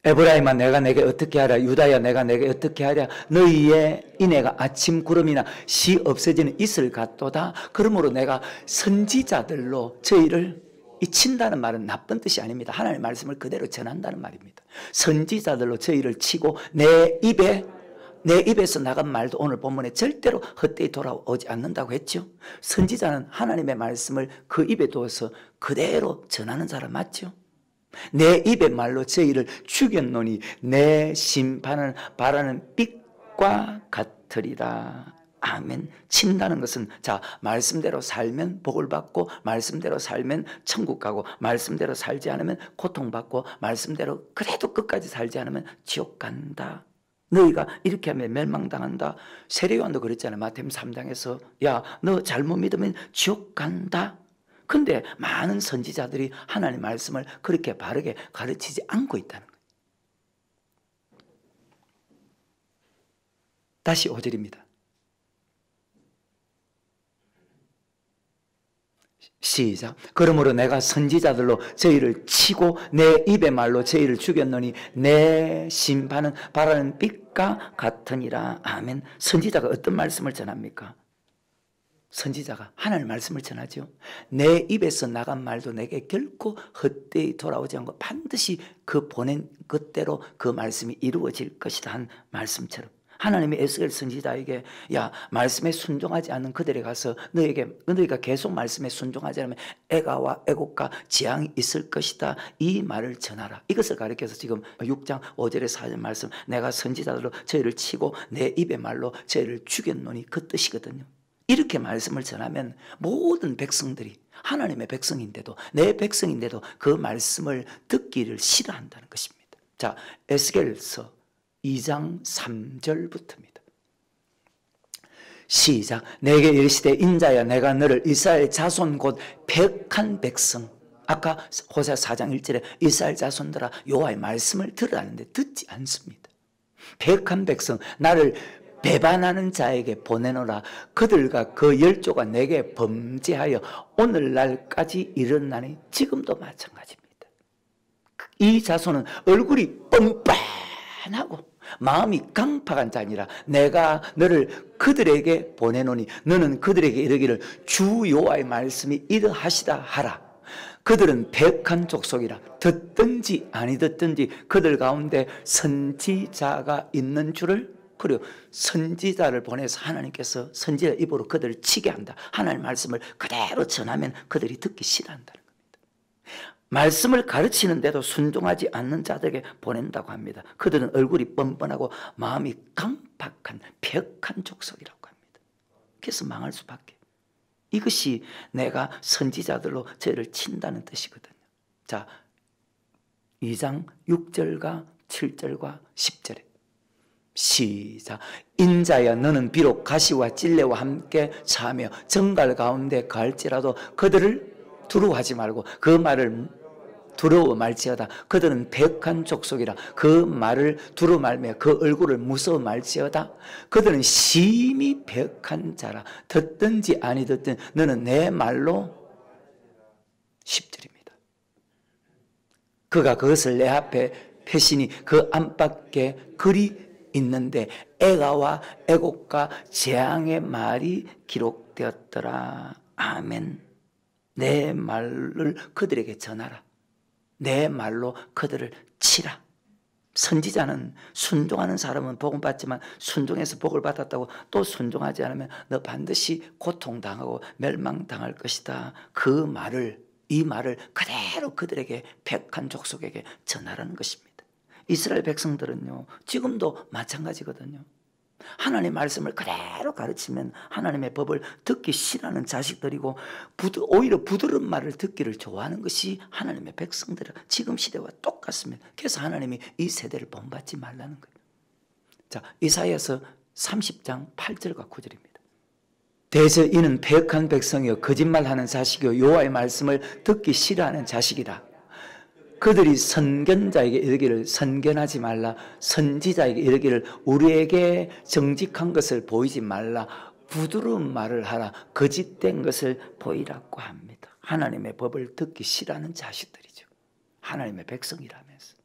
에브라임아 내가 내게 어떻게 하랴, 유다야 내가 내게 어떻게 하랴. 너희의 인애가 아침 구름이나 시 없어지는 이슬 같도다. 그러므로 내가 선지자들로 저희를, 이 친다는 말은 나쁜 뜻이 아닙니다. 하나님의 말씀을 그대로 전한다는 말입니다. 선지자들로 저희를 치고 내 입에서 나간 말도 오늘 본문에 절대로 헛되이 돌아오지 않는다고 했죠. 선지자는 하나님의 말씀을 그 입에 두어서 그대로 전하는 사람 맞죠? 내 입의 말로 저희를 죽였노니 내 심판을 바라는 빛과 같으리라. 아멘. 친다는 것은, 자, 말씀대로 살면 복을 받고, 말씀대로 살면 천국 가고, 말씀대로 살지 않으면 고통받고, 말씀대로 그래도 끝까지 살지 않으면 지옥 간다. 너희가 이렇게 하면 멸망당한다. 세례요한도 그랬잖아요. 마태복음 3장에서 야, 너 잘못 믿으면 지옥 간다. 근데 많은 선지자들이 하나님의 말씀을 그렇게 바르게 가르치지 않고 있다는 거예요. 다시 5절입니다. 시작. 그러므로 내가 선지자들로 저희를 치고 내 입의 말로 저희를 죽였노니 내 심판은 바라는 빛과 같으니라. 아멘. 선지자가 어떤 말씀을 전합니까? 선지자가 하나님의 말씀을 전하죠. 내 입에서 나간 말도 내게 결코 헛되이 돌아오지 않고 반드시 그 보낸 것대로 그 말씀이 이루어질 것이다 한 말씀처럼, 하나님의 에스겔 선지자에게 야, 말씀에 순종하지 않는 그들에 가서 너희가 계속 말씀에 순종하지 않으면 애가와 애곡과 재앙이 있을 것이다, 이 말을 전하라. 이것을 가리켜서 지금 6장 5절에 4절 말씀, 내가 선지자들로 저희를 치고 내 입의 말로 저희를 죽였노니 그 뜻이거든요. 이렇게 말씀을 전하면 모든 백성들이 하나님의 백성인데도, 내 백성인데도 그 말씀을 듣기를 싫어한다는 것입니다. 자, 에스겔서 2장 3절부터입니다. 시작. 내게 이르시되 인자야 내가 너를 이스라엘 자손 곧 백한 백성, 아까 호세아 4장 1절에 이스라엘 자손들아 여호와의 말씀을 들으라는데 듣지 않습니다. 백한 백성, 나를 배반하는 자에게 보내노라. 그들과 그 열조가 내게 범죄하여 오늘날까지 일어나니 지금도 마찬가지입니다. 이 자손은 얼굴이 뻔뻔하고 마음이 강팍한 자니라. 내가 너를 그들에게 보내노니 너는 그들에게 이르기를 주 여호와의 말씀이 이러하시다 하라. 그들은 백한 족속이라. 듣든지 아니 듣든지 그들 가운데 선지자가 있는 줄을, 그리고 선지자를 보내서 하나님께서 선지자 입으로 그들을 치게 한다. 하나님의 말씀을 그대로 전하면 그들이 듣기 싫어한다는 겁니다. 말씀을 가르치는데도 순종하지 않는 자들에게 보낸다고 합니다. 그들은 얼굴이 뻔뻔하고 마음이 강팍한 백한 족속이라고 합니다. 그래서 망할 수밖에. 이것이 내가 선지자들로 저희를 친다는 뜻이거든요. 자, 2장 6절과 7절과 10절에 시작. 인자야 너는 비록 가시와 찔레와 함께 차며 정갈 가운데 갈지라도 그들을 두려워하지 말고 그 말을 두려워 말지어다. 그들은 백한 족속이라. 그 말을 두려워 말며 그 얼굴을 무서워 말지어다. 그들은 심히 백한 자라. 듣든지 아니 듣든 너는 내 말로 10절입니다. 그가 그것을 내 앞에 펴시니 그 안팎에 글이 있는데 애가와 애곡과 재앙의 말이 기록되었더라. 아멘. 내 말을 그들에게 전하라. 내 말로 그들을 치라. 선지자는 순종하는 사람은 복음 받지만 순종해서 복을 받았다고 또 순종하지 않으면 너 반드시 고통당하고 멸망당할 것이다. 그 말을, 이 말을 그대로 그들에게 백한 족속에게 전하라는 것입니다. 이스라엘 백성들은요 지금도 마찬가지거든요. 하나님의 말씀을 그대로 가르치면 하나님의 법을 듣기 싫어하는 자식들이고 오히려 부드러운 말을 듣기를 좋아하는 것이 하나님의 백성들은 지금 시대와 똑같습니다. 그래서 하나님이 이 세대를 본받지 말라는 거예요. 자, 이사야서 30장 8절과 9절입니다. 대저 이는 패역한 백성이요 거짓말하는 자식이요 여호와의 말씀을 듣기 싫어하는 자식이다. 그들이 선견자에게 이르기를 선견하지 말라. 선지자에게 이르기를 우리에게 정직한 것을 보이지 말라. 부드러운 말을 하라. 거짓된 것을 보이라고 합니다. 하나님의 법을 듣기 싫어하는 자식들이죠. 하나님의 백성이라면서.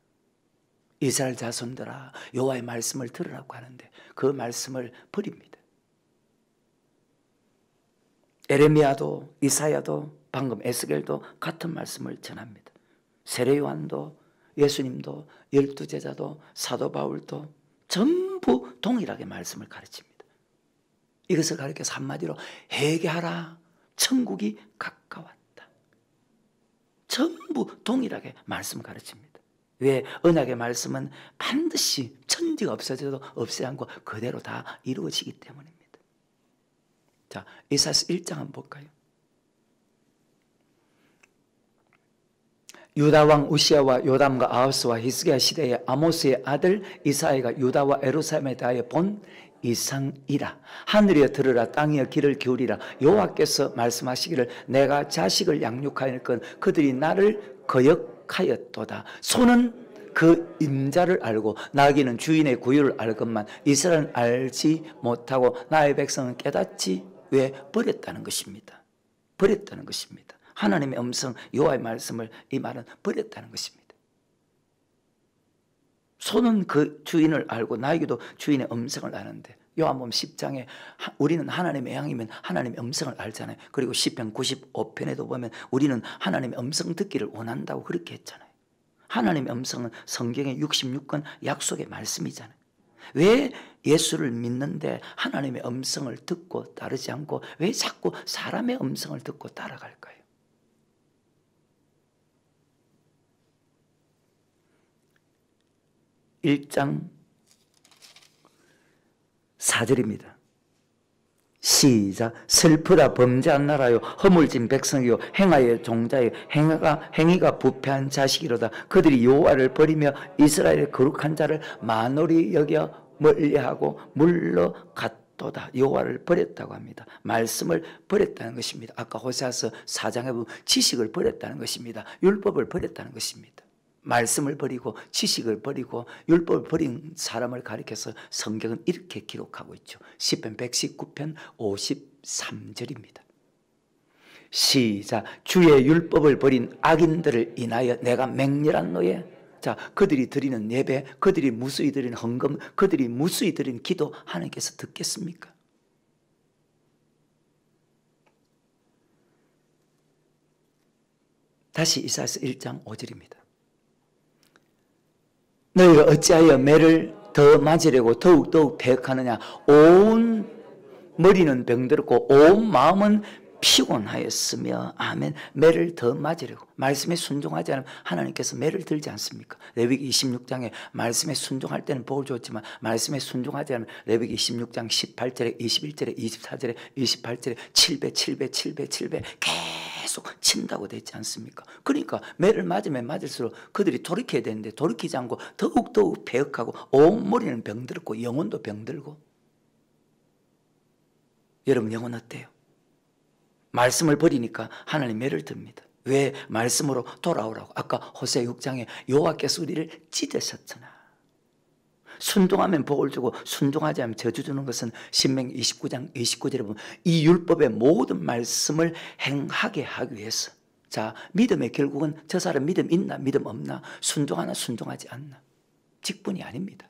이스라엘 자손들아 여호와의 말씀을 들으라고 하는데 그 말씀을 버립니다. 에레미야도 이사야도 방금 에스겔도 같은 말씀을 전합니다. 세례 요한도 예수님도 12제자도 사도 바울도 전부 동일하게 말씀을 가르칩니다. 이것을 가르쳐서 한마디로 회개하라. 천국이 가까웠다. 전부 동일하게 말씀 가르칩니다. 왜? 언약의 말씀은 반드시 천지가 없어져도 없애지 않고 그대로 다 이루어지기 때문입니다. 자, 이사야서 1장 한번 볼까요? 유다 왕 우시야와 요담과 아하스와 히스기야 시대의 아모스의 아들 이사야가 유다와 예루살렘에 대하여 본 이상이라. 하늘이여 들으라. 땅이여 귀를 기울이라. 여호와께서 말씀하시기를 내가 자식을 양육하였건 그들이 나를 거역하였도다. 소는 그 임자를 알고 나귀는 주인의 구유를 알건만 이스라엘은 알지 못하고 나의 백성은 깨닫지 왜 버렸다는 것입니다. 버렸다는 것입니다. 하나님의 음성 여호와의 말씀을 이 말은 버렸다는 것입니다. 소는 그 주인을 알고 나에게도 주인의 음성을 아는데 요한복음 10장에 우리는 하나님의 양이면 하나님의 음성을 알잖아요. 그리고 시편 95편에도 보면 우리는 하나님의 음성 듣기를 원한다고 그렇게 했잖아요. 하나님의 음성은 성경의 66권 약속의 말씀이잖아요. 왜 예수를 믿는데 하나님의 음성을 듣고 따르지 않고 왜 자꾸 사람의 음성을 듣고 따라갈까요? 1장 4절입니다. 시작. 슬프다 범죄한 나라요 허물진 백성이요 행하여 종자요 행위가 부패한 자식이로다. 그들이 여호와를 버리며 이스라엘의 거룩한 자를 만홀히 여겨 멀리하고 물러갔도다. 여호와를 버렸다고 합니다. 말씀을 버렸다는 것입니다. 아까 호세아서 4장에 보면 지식을 버렸다는 것입니다. 율법을 버렸다는 것입니다. 말씀을 버리고 지식을 버리고 율법을 버린 사람을 가리켜서 성경은 이렇게 기록하고 있죠. 시편 119편 53절입니다. 시작. 주의 율법을 버린 악인들을 인하여 내가 맹렬한 노예. 자, 그들이 드리는 예배, 그들이 무수히 드리는 헌금, 그들이 무수히 드리는 기도 하나님께서 듣겠습니까? 다시 이사야서 1장 5절입니다. 너희가 어찌하여 매를 더 맞으려고 더욱더욱 배역하느냐. 온 머리는 병들었고 온 마음은 피곤하였으며. 아멘. 매를 더 맞으려고. 말씀에 순종하지 않으면 하나님께서 매를 들지 않습니까? 레위기 26장에 말씀에 순종할 때는 복을 줬지만 말씀에 순종하지 않으면 레위기 26장 18절에 21절에 24절에 28절에 7배 7배 7배 7배 계속 친다고 되어 있지 않습니까? 그러니까 매를 맞으면 맞을수록 그들이 돌이켜야 되는데 돌이키지 않고 더욱더욱 배역하고 온 머리는 병들었고 영혼도 병들고. 여러분 영혼 어때요? 말씀을 버리니까 하나님 매를 듭니다. 왜? 말씀으로 돌아오라고. 아까 호세 6장에 여호와께서 우리를 찢으셨잖아. 순종하면 복을 주고 순종하지 않으면 저주 주는 것은 신명기 29장 29절에 보면 이 율법의 모든 말씀을 행하게 하기 위해서. 자, 믿음의 결국은 저 사람 믿음 있나 믿음 없나 순종하나 순종하지 않나 직분이 아닙니다.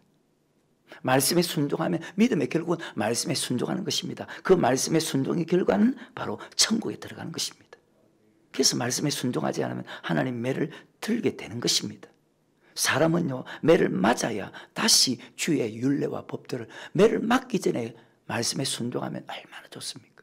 말씀에 순종하면 믿음의 결국은 말씀에 순종하는 것입니다. 그 말씀의 순종의 결과는 바로 천국에 들어가는 것입니다. 그래서 말씀에 순종하지 않으면 하나님 매를 들게 되는 것입니다. 사람은요 매를 맞아야 다시 주의 율례와 법도를 매를 맞기 전에 말씀에 순종하면 얼마나 좋습니까?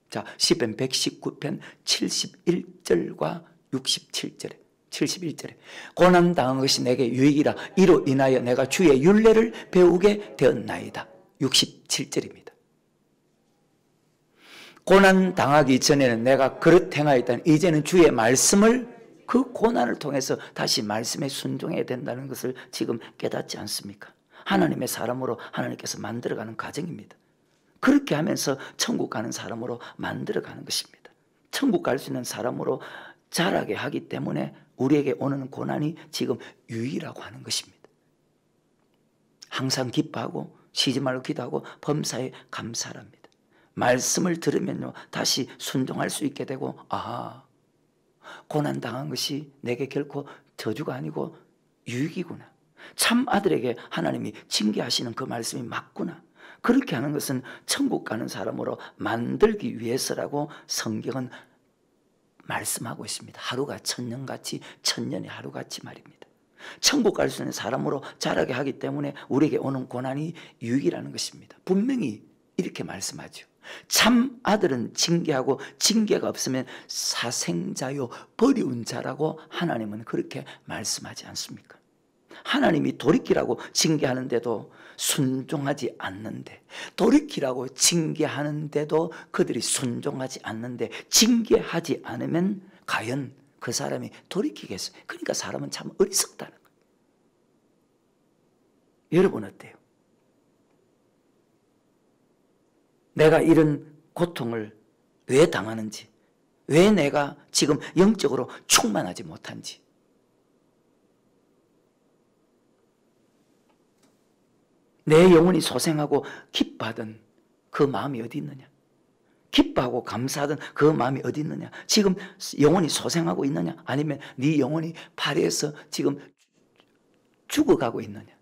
자, 시편 119편 71절과 67절에 71절에 고난당한 것이 내게 유익이라 이로 인하여 내가 주의 율례를 배우게 되었나이다. 67절입니다. 고난당하기 전에는 내가 그릇 행하였다니 이제는 주의 말씀을 그 고난을 통해서 다시 말씀에 순종해야 된다는 것을 지금 깨닫지 않습니까? 하나님의 사람으로 하나님께서 만들어가는 과정입니다. 그렇게 하면서 천국 가는 사람으로 만들어가는 것입니다. 천국 갈 수 있는 사람으로 자라게 하기 때문에 우리에게 오는 고난이 지금 유의라고 하는 것입니다. 항상 기뻐하고 쉬지 말고 기도하고 범사에 감사합니다. 말씀을 들으면요 다시 순종할 수 있게 되고 고난당한 것이 내게 결코 저주가 아니고 유익이구나. 참 아들에게 하나님이 징계하시는 그 말씀이 맞구나. 그렇게 하는 것은 천국 가는 사람으로 만들기 위해서라고 성경은 말씀하고 있습니다. 하루가 천년같이 천년이 하루같이 말입니다. 천국 갈 수 있는 사람으로 자라게 하기 때문에 우리에게 오는 고난이 유익이라는 것입니다. 분명히 이렇게 말씀하죠. 참 아들은 징계하고 징계가 없으면 사생자요 버리운 자라고 하나님은 그렇게 말씀하지 않습니까? 하나님이 돌이키라고 징계하는데도 순종하지 않는데, 돌이키라고 징계하는데도 그들이 순종하지 않는데, 징계하지 않으면 과연 그 사람이 돌이키겠어요? 그러니까 사람은 참 어리석다는 거예요. 여러분 어때요? 내가 이런 고통을 왜 당하는지, 왜 내가 지금 영적으로 충만하지 못한지, 내 영혼이 소생하고 기뻐하던 그 마음이 어디 있느냐? 기뻐하고 감사하던 그 마음이 어디 있느냐? 지금 영혼이 소생하고 있느냐? 아니면 네 영혼이 파리에서 지금 죽어가고 있느냐?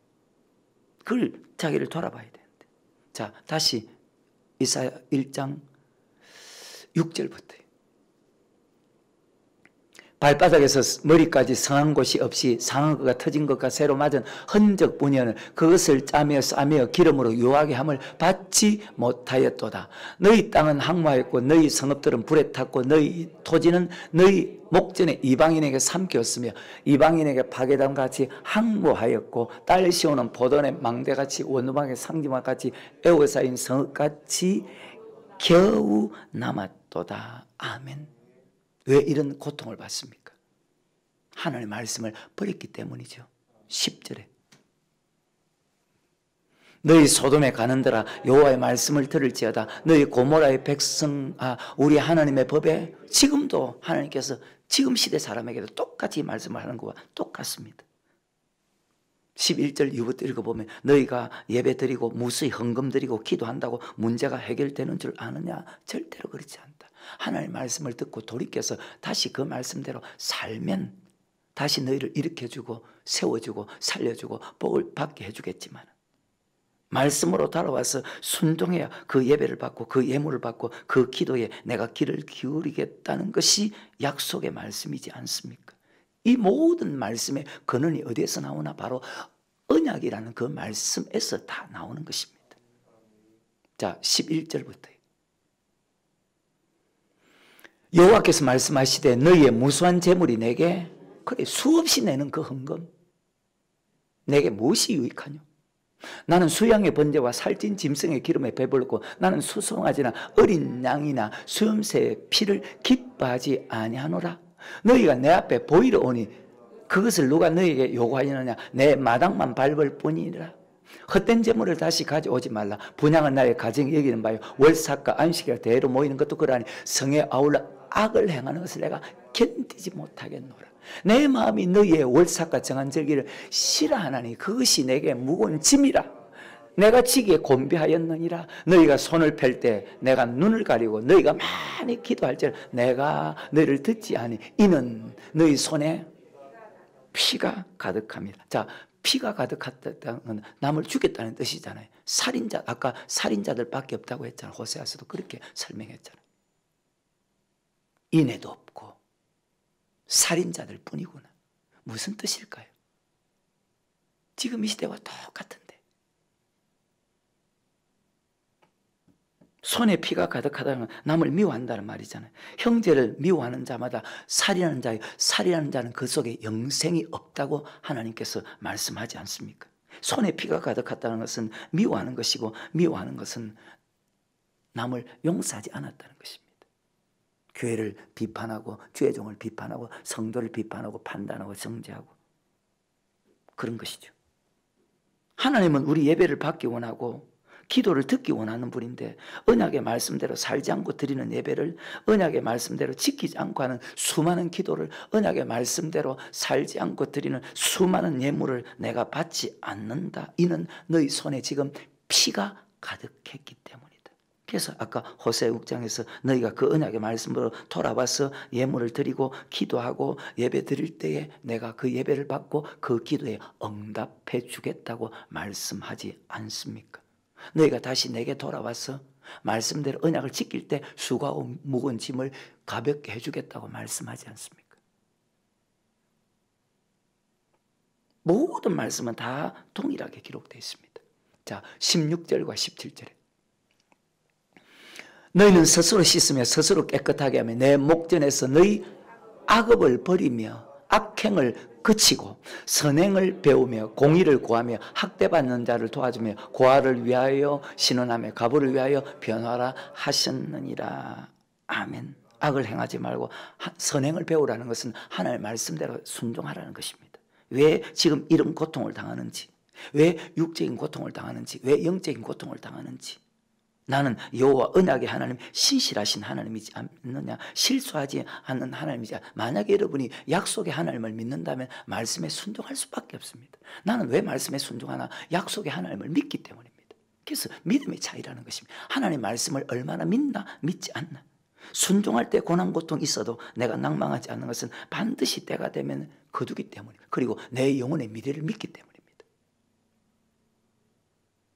그걸 자기를 돌아봐야 되는데. 자, 다시 이사야 1장 6절부터. 발바닥에서 머리까지 상한 곳이 없이 상한 것과 터진 것과 새로 맞은 흔적뿐이오늘 그것을 짜며 싸며 기름으로 유하게 함을 받지 못하였도다. 너희 땅은 항모하였고 너희 성읍들은 불에 탔고 너희 토지는 너희 목전에 이방인에게 삼켰으며 이방인에게 파괴담같이 항모하였고 딸 시온은 포도원의 망대같이 원두막의 상지막같이 에워싸인 성읍같이 겨우 남았도다. 아멘. 왜 이런 고통을 받습니까? 하나님의 말씀을 버렸기 때문이죠. 10절에 너희 소돔에 가는더라 여호와의 말씀을 들을지어다. 너희 고모라의 백성 우리 하나님의 법에 지금도 하나님께서 지금 시대 사람에게도 똑같이 말씀을 하는 것과 똑같습니다. 11절 이후부터 읽어보면 너희가 예배 드리고 무수히 헌금 드리고 기도한다고 문제가 해결되는 줄 아느냐? 절대로 그렇지 않다. 하나님의 말씀을 듣고 돌이켜서 다시 그 말씀대로 살면 다시 너희를 일으켜주고 세워주고 살려주고 복을 받게 해주겠지만 말씀으로 돌아와서 순종해야 그 예배를 받고 그 예물을 받고 그 기도에 내가 귀를 기울이겠다는 것이 약속의 말씀이지 않습니까? 이 모든 말씀의 근원이 어디에서 나오나? 바로 언약이라는 그 말씀에서 다 나오는 것입니다. 자, 11절부터 여호와께서 말씀하시되 너희의 무수한 재물이 내게 그래 수없이 내는 그 헌금 내게 무엇이 유익하뇨? 나는 수양의 번제와 살찐 짐승의 기름에 배불렀고 나는 수송아지나 어린 양이나 수염새의 피를 기뻐하지 아니하노라. 너희가 내 앞에 보이러 오니 그것을 누가 너희에게 요구하느냐? 내 마당만 밟을 뿐이니라. 헛된 재물을 다시 가져오지 말라. 분양은 나의 가정이 여기는 바요 월삭과 안식일과 대회로 모이는 것도 그러하니 성에 아울러 악을 행하는 것을 내가 견디지 못하겠노라. 내 마음이 너희의 월삭과 정한절기를 싫어하나니 그것이 내게 무거운 짐이라. 내가 지기에 곤비하였느니라. 너희가 손을 펼 때 내가 눈을 가리고 너희가 많이 기도할지라 내가 너희를 듣지 아니. 이는 너희 손에 피가 가득합니다. 자, 피가 가득하다는 건 남을 죽였다는 뜻이잖아요. 살인자, 아까 살인자들밖에 없다고 했잖아요. 호세아서도 그렇게 설명했잖아요. 인애도 없고 살인자들 뿐이구나. 무슨 뜻일까요? 지금 이 시대와 똑같은데 손에 피가 가득하다는 건 남을 미워한다는 말이잖아요. 형제를 미워하는 자마다 살인하는 자예요. 살인하는 자는 그 속에 영생이 없다고 하나님께서 말씀하지 않습니까? 손에 피가 가득하다는 것은 미워하는 것이고 미워하는 것은 남을 용서하지 않았다는 것입니다. 교회를 비판하고 주의 종을 비판하고 성도를 비판하고 판단하고 정죄하고 그런 것이죠. 하나님은 우리 예배를 받기 원하고 기도를 듣기 원하는 분인데 언약의 말씀대로 살지 않고 드리는 예배를 언약의 말씀대로 지키지 않고 하는 수많은 기도를 언약의 말씀대로 살지 않고 드리는 수많은 예물을 내가 받지 않는다. 이는 너희 손에 지금 피가 가득했기 때문이다. 그래서 아까 호세 6장에서 너희가 그 언약의 말씀으로 돌아와서 예물을 드리고 기도하고 예배 드릴 때에 내가 그 예배를 받고 그 기도에 응답해 주겠다고 말씀하지 않습니까? 너희가 다시 내게 돌아와서 말씀대로 언약을 지킬 때 수고하고 무거운 짐을 가볍게 해주겠다고 말씀하지 않습니까? 모든 말씀은 다 동일하게 기록되어 있습니다. 자, 16절과 17절에 너희는 스스로 씻으며 스스로 깨끗하게 하며 내 목전에서 너희 악업을 버리며 악행을 그치고 선행을 배우며 공의를 구하며 학대받는 자를 도와주며 고아를 위하여 신원하며 가부를 위하여 변화라 하셨느니라. 아멘. 악을 행하지 말고 선행을 배우라는 것은 하나님의 말씀대로 순종하라는 것입니다. 왜 지금 이런 고통을 당하는지, 왜 육적인 고통을 당하는지, 왜 영적인 고통을 당하는지, 나는 여호와 언약의 하나님, 신실하신 하나님이지 않느냐, 실수하지 않는 하나님이지 않느냐. 만약에 여러분이 약속의 하나님을 믿는다면 말씀에 순종할 수밖에 없습니다. 나는 왜 말씀에 순종하나? 약속의 하나님을 믿기 때문입니다. 그래서 믿음의 차이라는 것입니다. 하나님의 말씀을 얼마나 믿나 믿지 않나. 순종할 때 고난 고통 있어도 내가 낭망하지 않는 것은 반드시 때가 되면 거두기 때문입니다. 그리고 내 영혼의 미래를 믿기 때문입니다.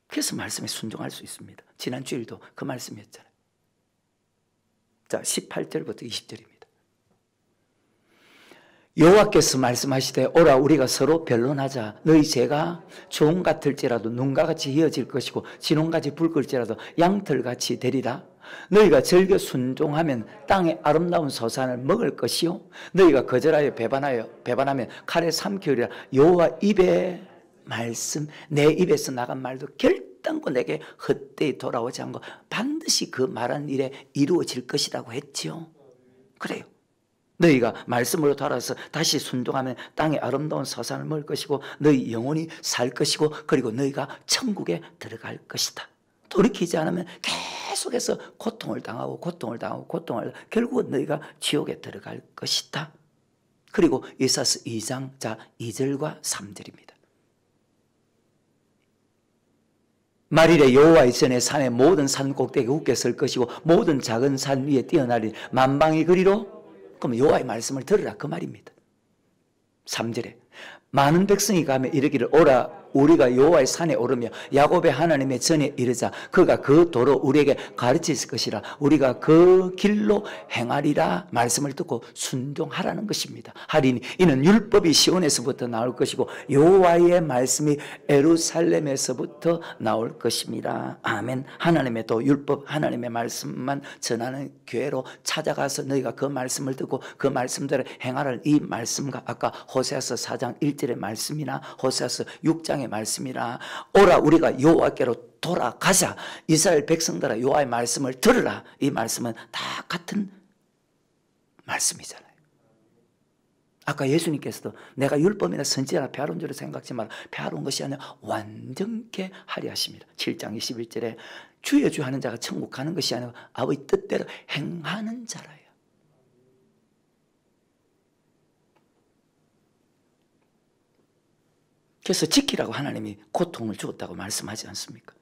그래서 말씀에 순종할 수 있습니다. 지난 주일도 그 말씀이었잖아요. 자, 18절부터 20절입니다. 여호와께서 말씀하시되 오라 우리가 서로 변론하자. 너희 죄가 종 같을지라도 눈과 같이 이어질 것이고 진홍같이 붉을지라도 양털같이 되리라. 너희가 즐겨 순종하면 땅의 아름다운 소산을 먹을 것이요 너희가 거절하여 배반하면 칼에 삼키리라. 여호와 입에 말씀, 내 입에서 나간 말도 결코 결단코 내게 헛되이 돌아오지 않고 반드시 그 말한 일에 이루어질 것이라고 했지요. 그래요. 너희가 말씀으로 돌아서 다시 순종하면 땅의 아름다운 서산을 먹을 것이고 너희 영혼이 살 것이고 그리고 너희가 천국에 들어갈 것이다. 돌이키지 않으면 계속해서 고통을 당하고 결국은 너희가 지옥에 들어갈 것이다. 그리고 이사야서 2장 2절과 3절입니다. 말일에 여호와의 전에 산의 모든 산 꼭대기에 굳게 설 것이고 모든 작은 산 위에 뛰어나리 만방의 거리로. 그럼 여호와의 말씀을 들으라 그 말입니다. 3절에 많은 백성이 가며 이르기를 오라 우리가 여호와의 산에 오르며 야곱의 하나님의 전에 이르자 그가 그 도로 우리에게 가르치실 것이라 우리가 그 길로 행하리라. 말씀을 듣고 순종하라는 것입니다. 하리니 이는 율법이 시온에서부터 나올 것이고 여호와의 말씀이 예루살렘에서부터 나올 것입니다. 아멘. 하나님의 또 율법 하나님의 말씀만 전하는 교회로 찾아가서 너희가 그 말씀을 듣고 그 말씀대로 행하라는 이 말씀과 아까 호세아서 4장 1절의 말씀이나 호세아서 6장의 말씀이라 오라 우리가 여호와께로 돌아가자. 이스라엘 백성들아 여호와의 말씀을 들으라. 이 말씀은 다 같은 말씀이잖아요. 아까 예수님께서도 내가 율법이나 선지자나 배아른 줄을 생각지 마라. 배아른 것이 아니라 완전케 하리 하십니다. 7장 21절에 주의 주 하는 자가 천국 가는 것이 아니라 아버지 뜻대로 행하는 자라요. 그래서 지키라고 하나님이 고통을 주었다고 말씀하지 않습니까?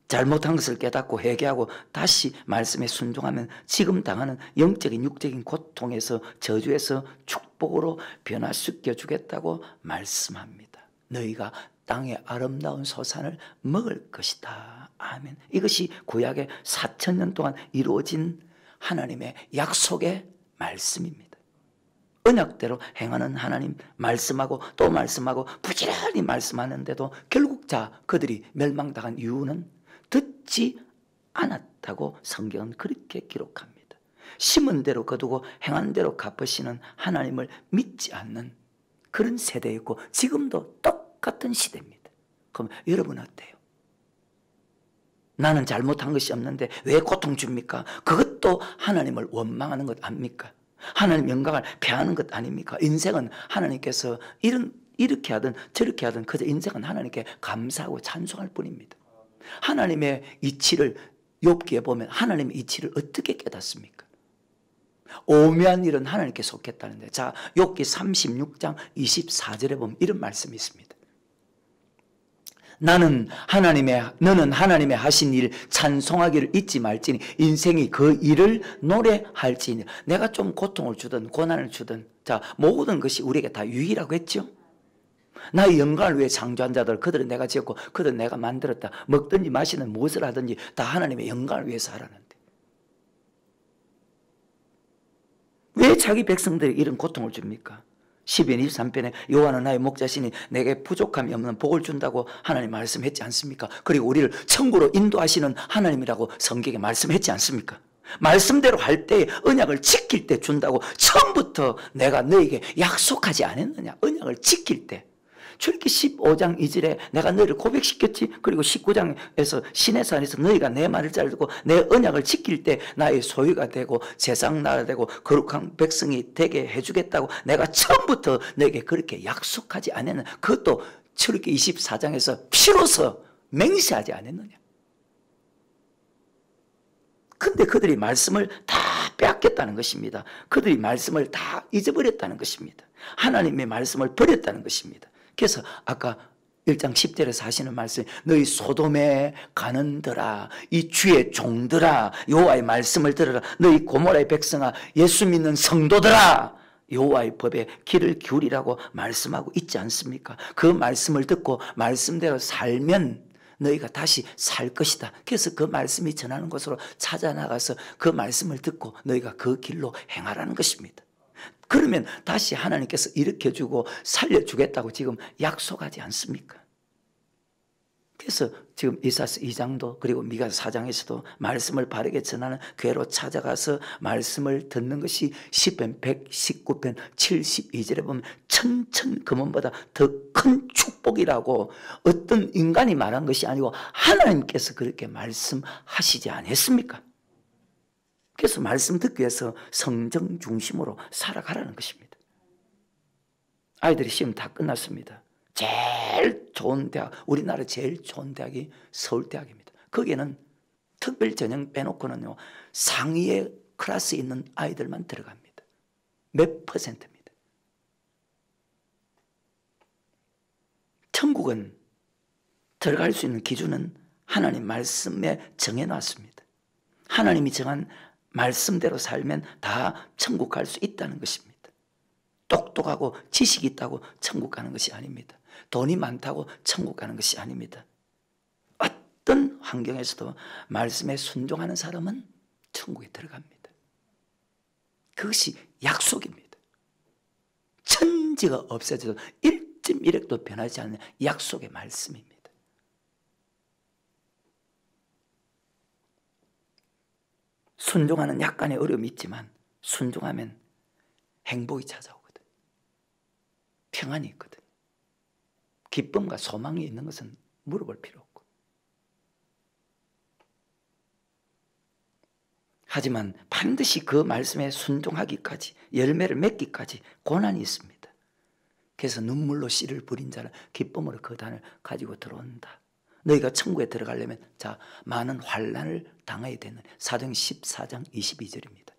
잘못한 것을 깨닫고 회개하고 다시 말씀에 순종하면 지금 당하는 영적인 육적인 고통에서 저주에서 축복으로 변화시켜 주겠다고 말씀합니다. 너희가 땅의 아름다운 소산을 먹을 것이다. 아멘. 이것이 구약의 4,000년 동안 이루어진 하나님의 약속의 말씀입니다. 언약대로 행하는 하나님 말씀하고 또 말씀하고 부지런히 말씀하는데도 결국 그들이 멸망당한 이유는 듣지 않았다고 성경은 그렇게 기록합니다. 심은 대로 거두고 행한 대로 갚으시는 하나님을 믿지 않는 그런 세대였고 지금도 똑같은 시대입니다. 그럼 여러분 어때요? 나는 잘못한 것이 없는데 왜 고통 줍니까? 그것도 하나님을 원망하는 것 아닙니까? 하나님 영광을 패하는 것 아닙니까? 인생은 하나님께서 이렇게 하든 저렇게 하든 그저 인생은 하나님께 감사하고 찬송할 뿐입니다. 하나님의 이치를 욥기에 보면 하나님의 이치를 어떻게 깨닫습니까? 오묘한 일은 하나님께 속했다는데 욥기 36장 24절에 보면 이런 말씀이 있습니다. 너는 하나님의 하신 일 찬송하기를 잊지 말지니 인생이 그 일을 노래할지니. 내가 좀 고통을 주든 고난을 주든 모든 것이 우리에게 다 유익이라고 했죠. 나의 영광을 위해 창조한 자들 그들은 내가 지었고 그들은 내가 만들었다. 먹든지 마시든 무엇을 하든지 다 하나님의 영광을 위해서 하라는데 왜 자기 백성들이 이런 고통을 줍니까? 12편 23편에 여호와는 나의 목자시니 내게 부족함이 없는 복을 준다고 하나님 말씀했지 않습니까? 그리고 우리를 천국으로 인도하시는 하나님이라고 성경에 말씀했지 않습니까? 말씀대로 할 때 언약을 지킬 때 준다고 처음부터 내가 너에게 약속하지 않았느냐? 언약을 지킬 때 출애굽기 15장 2절에 내가 너희를 고백시켰지. 그리고 19장에서 시내산에서 너희가 내 말을 잘 듣고 내 언약을 지킬 때 나의 소유가 되고 제상 나라 되고 거룩한 백성이 되게 해주겠다고 내가 처음부터 너에게 그렇게 약속하지 않았느냐. 그것도 출애굽기 24장에서 피로서 맹세하지 않았느냐. 근데 그들이 말씀을 다 빼앗겼다는 것입니다. 그들이 말씀을 다 잊어버렸다는 것입니다. 하나님의 말씀을 버렸다는 것입니다. 그래서 아까 1장 10절에서 하시는 말씀, 너희 소돔에 가는더라, 이 주의 종들아, 여호와의 말씀을 들으라. 너희 고모라의 백성아, 예수 믿는 성도들아, 여호와의 법에 귀를 기울이라고 말씀하고 있지 않습니까? 그 말씀을 듣고 말씀대로 살면 너희가 다시 살 것이다. 그래서 그 말씀이 전하는 곳으로 찾아나가서 그 말씀을 듣고 너희가 그 길로 행하라는 것입니다. 그러면 다시 하나님께서 일으켜주고 살려주겠다고 지금 약속하지 않습니까? 그래서 지금 이사야서 2장도 그리고 미가서 4장에서도 말씀을 바르게 전하는 교회로 찾아가서 말씀을 듣는 것이 시편 119편 72절에 보면 천천 금원보다 더 큰 축복이라고 어떤 인간이 말한 것이 아니고 하나님께서 그렇게 말씀하시지 않았습니까? 그래서 말씀 듣기 위해서 성정 중심으로 살아가라는 것입니다. 아이들이 시험 다 끝났습니다. 제일 좋은 대학, 우리나라 제일 좋은 대학이 서울대학입니다. 거기에는 특별 전형 빼놓고는요, 상위의 클래스에 있는 아이들만 들어갑니다. 몇 %입니다. 천국은 들어갈 수 있는 기준은 하나님 말씀에 정해놨습니다. 하나님이 정한 말씀대로 살면 다 천국 갈 수 있다는 것입니다. 똑똑하고 지식이 있다고 천국 가는 것이 아닙니다. 돈이 많다고 천국 가는 것이 아닙니다. 어떤 환경에서도 말씀에 순종하는 사람은 천국에 들어갑니다. 그것이 약속입니다. 천지가 없어져도 1.1핵도 변하지 않는 약속의 말씀입니다. 순종하는 약간의 어려움이 있지만 순종하면 행복이 찾아오거든. 평안이 있거든. 기쁨과 소망이 있는 것은 물어볼 필요 없고. 하지만 반드시 그 말씀에 순종하기까지, 열매를 맺기까지 고난이 있습니다. 그래서 눈물로 씨를 뿌린 자는 기쁨으로 그 단을 가지고 들어온다. 너희가 천국에 들어가려면 자 많은 환난을 당해야 되는 사도행 14장 22절입니다.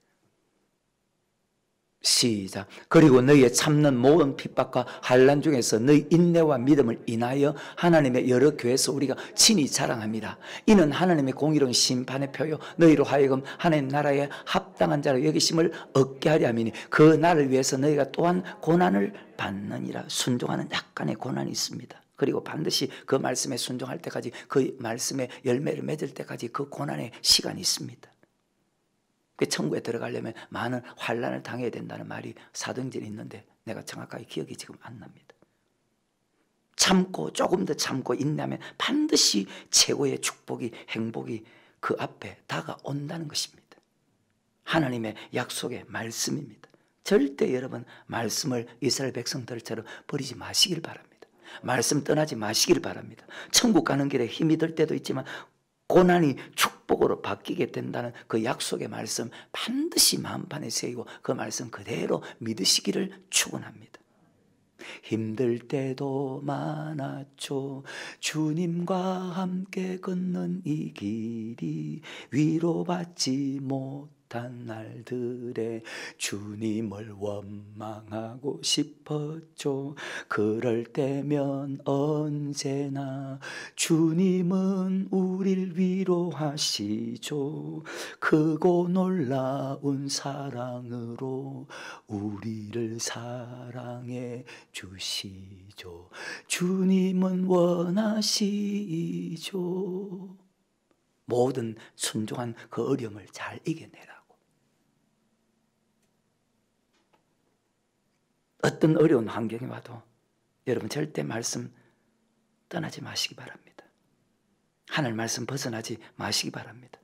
시작. 그리고 너희의 참는 모든 핍박과 환난 중에서 너희 인내와 믿음을 인하여 하나님의 여러 교회에서 우리가 친히 자랑합니다. 이는 하나님의 공의로운 심판의 표요 너희로 하여금 하나님 나라에 합당한 자로 여기심을 얻게 하려 함이니 그 날을 위해서 너희가 또한 고난을 받느니라. 순종하는 약간의 고난이 있습니다. 그리고 반드시 그 말씀에 순종할 때까지, 그 말씀에 열매를 맺을 때까지 그 고난의 시간이 있습니다. 그 천국에 들어가려면 많은 환난을 당해야 된다는 말이 사도행전에 있는데 내가 정확하게 기억이 지금 안 납니다. 참고 조금 더 참고 인내하면 반드시 최고의 축복이, 행복이 그 앞에 다가온다는 것입니다. 하나님의 약속의 말씀입니다. 절대 여러분 말씀을 이스라엘 백성들처럼 버리지 마시길 바랍니다. 말씀 떠나지 마시길 바랍니다. 천국 가는 길에 힘이 들 때도 있지만 고난이 축복으로 바뀌게 된다는 그 약속의 말씀 반드시 마음판에 새기고 그 말씀 그대로 믿으시기를 축원합니다. 힘들 때도 많았죠. 주님과 함께 걷는 이 길이 위로받지 못한 날들에 주님을 원망하고 싶었죠. 그럴 때면 언제나 주님은 우릴 위로하시죠. 크고 놀라운 사랑으로 우리를 사랑해 주시죠. 주님은 원하시죠. 모든 순종한 그 어려움을 잘 이겨내라고. 어떤 어려운 환경이 와도 여러분 절대 말씀 떠나지 마시기 바랍니다. 하늘 말씀 벗어나지 마시기 바랍니다.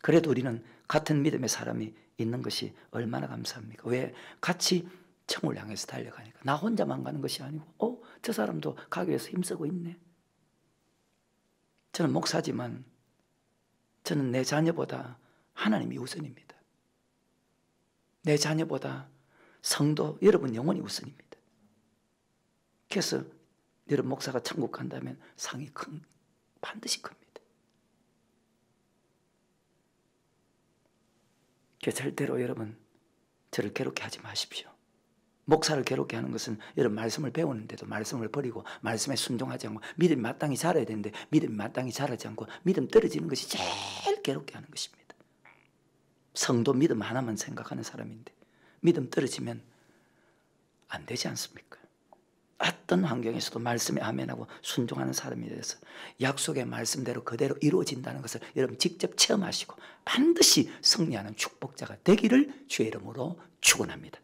그래도 우리는 같은 믿음의 사람이 있는 것이 얼마나 감사합니까? 왜? 같이 천국을 향해서 달려가니까. 나 혼자만 가는 것이 아니고 저 사람도 가기 위해서 힘쓰고 있네. 저는 목사지만 저는 내 자녀보다 하나님이 우선입니다. 내 자녀보다 성도 여러분 영혼이 우선입니다. 그래서 여러분 목사가 천국 간다면 상이 반드시 큽니다. 그래서 절대로 여러분 저를 괴롭게 하지 마십시오. 목사를 괴롭게 하는 것은 여러분 말씀을 배우는데도 말씀을 버리고 말씀에 순종하지 않고 믿음이 마땅히 자라야 되는데 믿음이 마땅히 자라지 않고 믿음 떨어지는 것이 제일 괴롭게 하는 것입니다. 성도 믿음 하나만 생각하는 사람인데 믿음 떨어지면 안 되지 않습니까? 어떤 환경에서도 말씀에 아멘하고 순종하는 사람이 돼서 약속의 말씀대로 그대로 이루어진다는 것을 여러분 직접 체험하시고 반드시 승리하는 축복자가 되기를 주의 이름으로 축원합니다.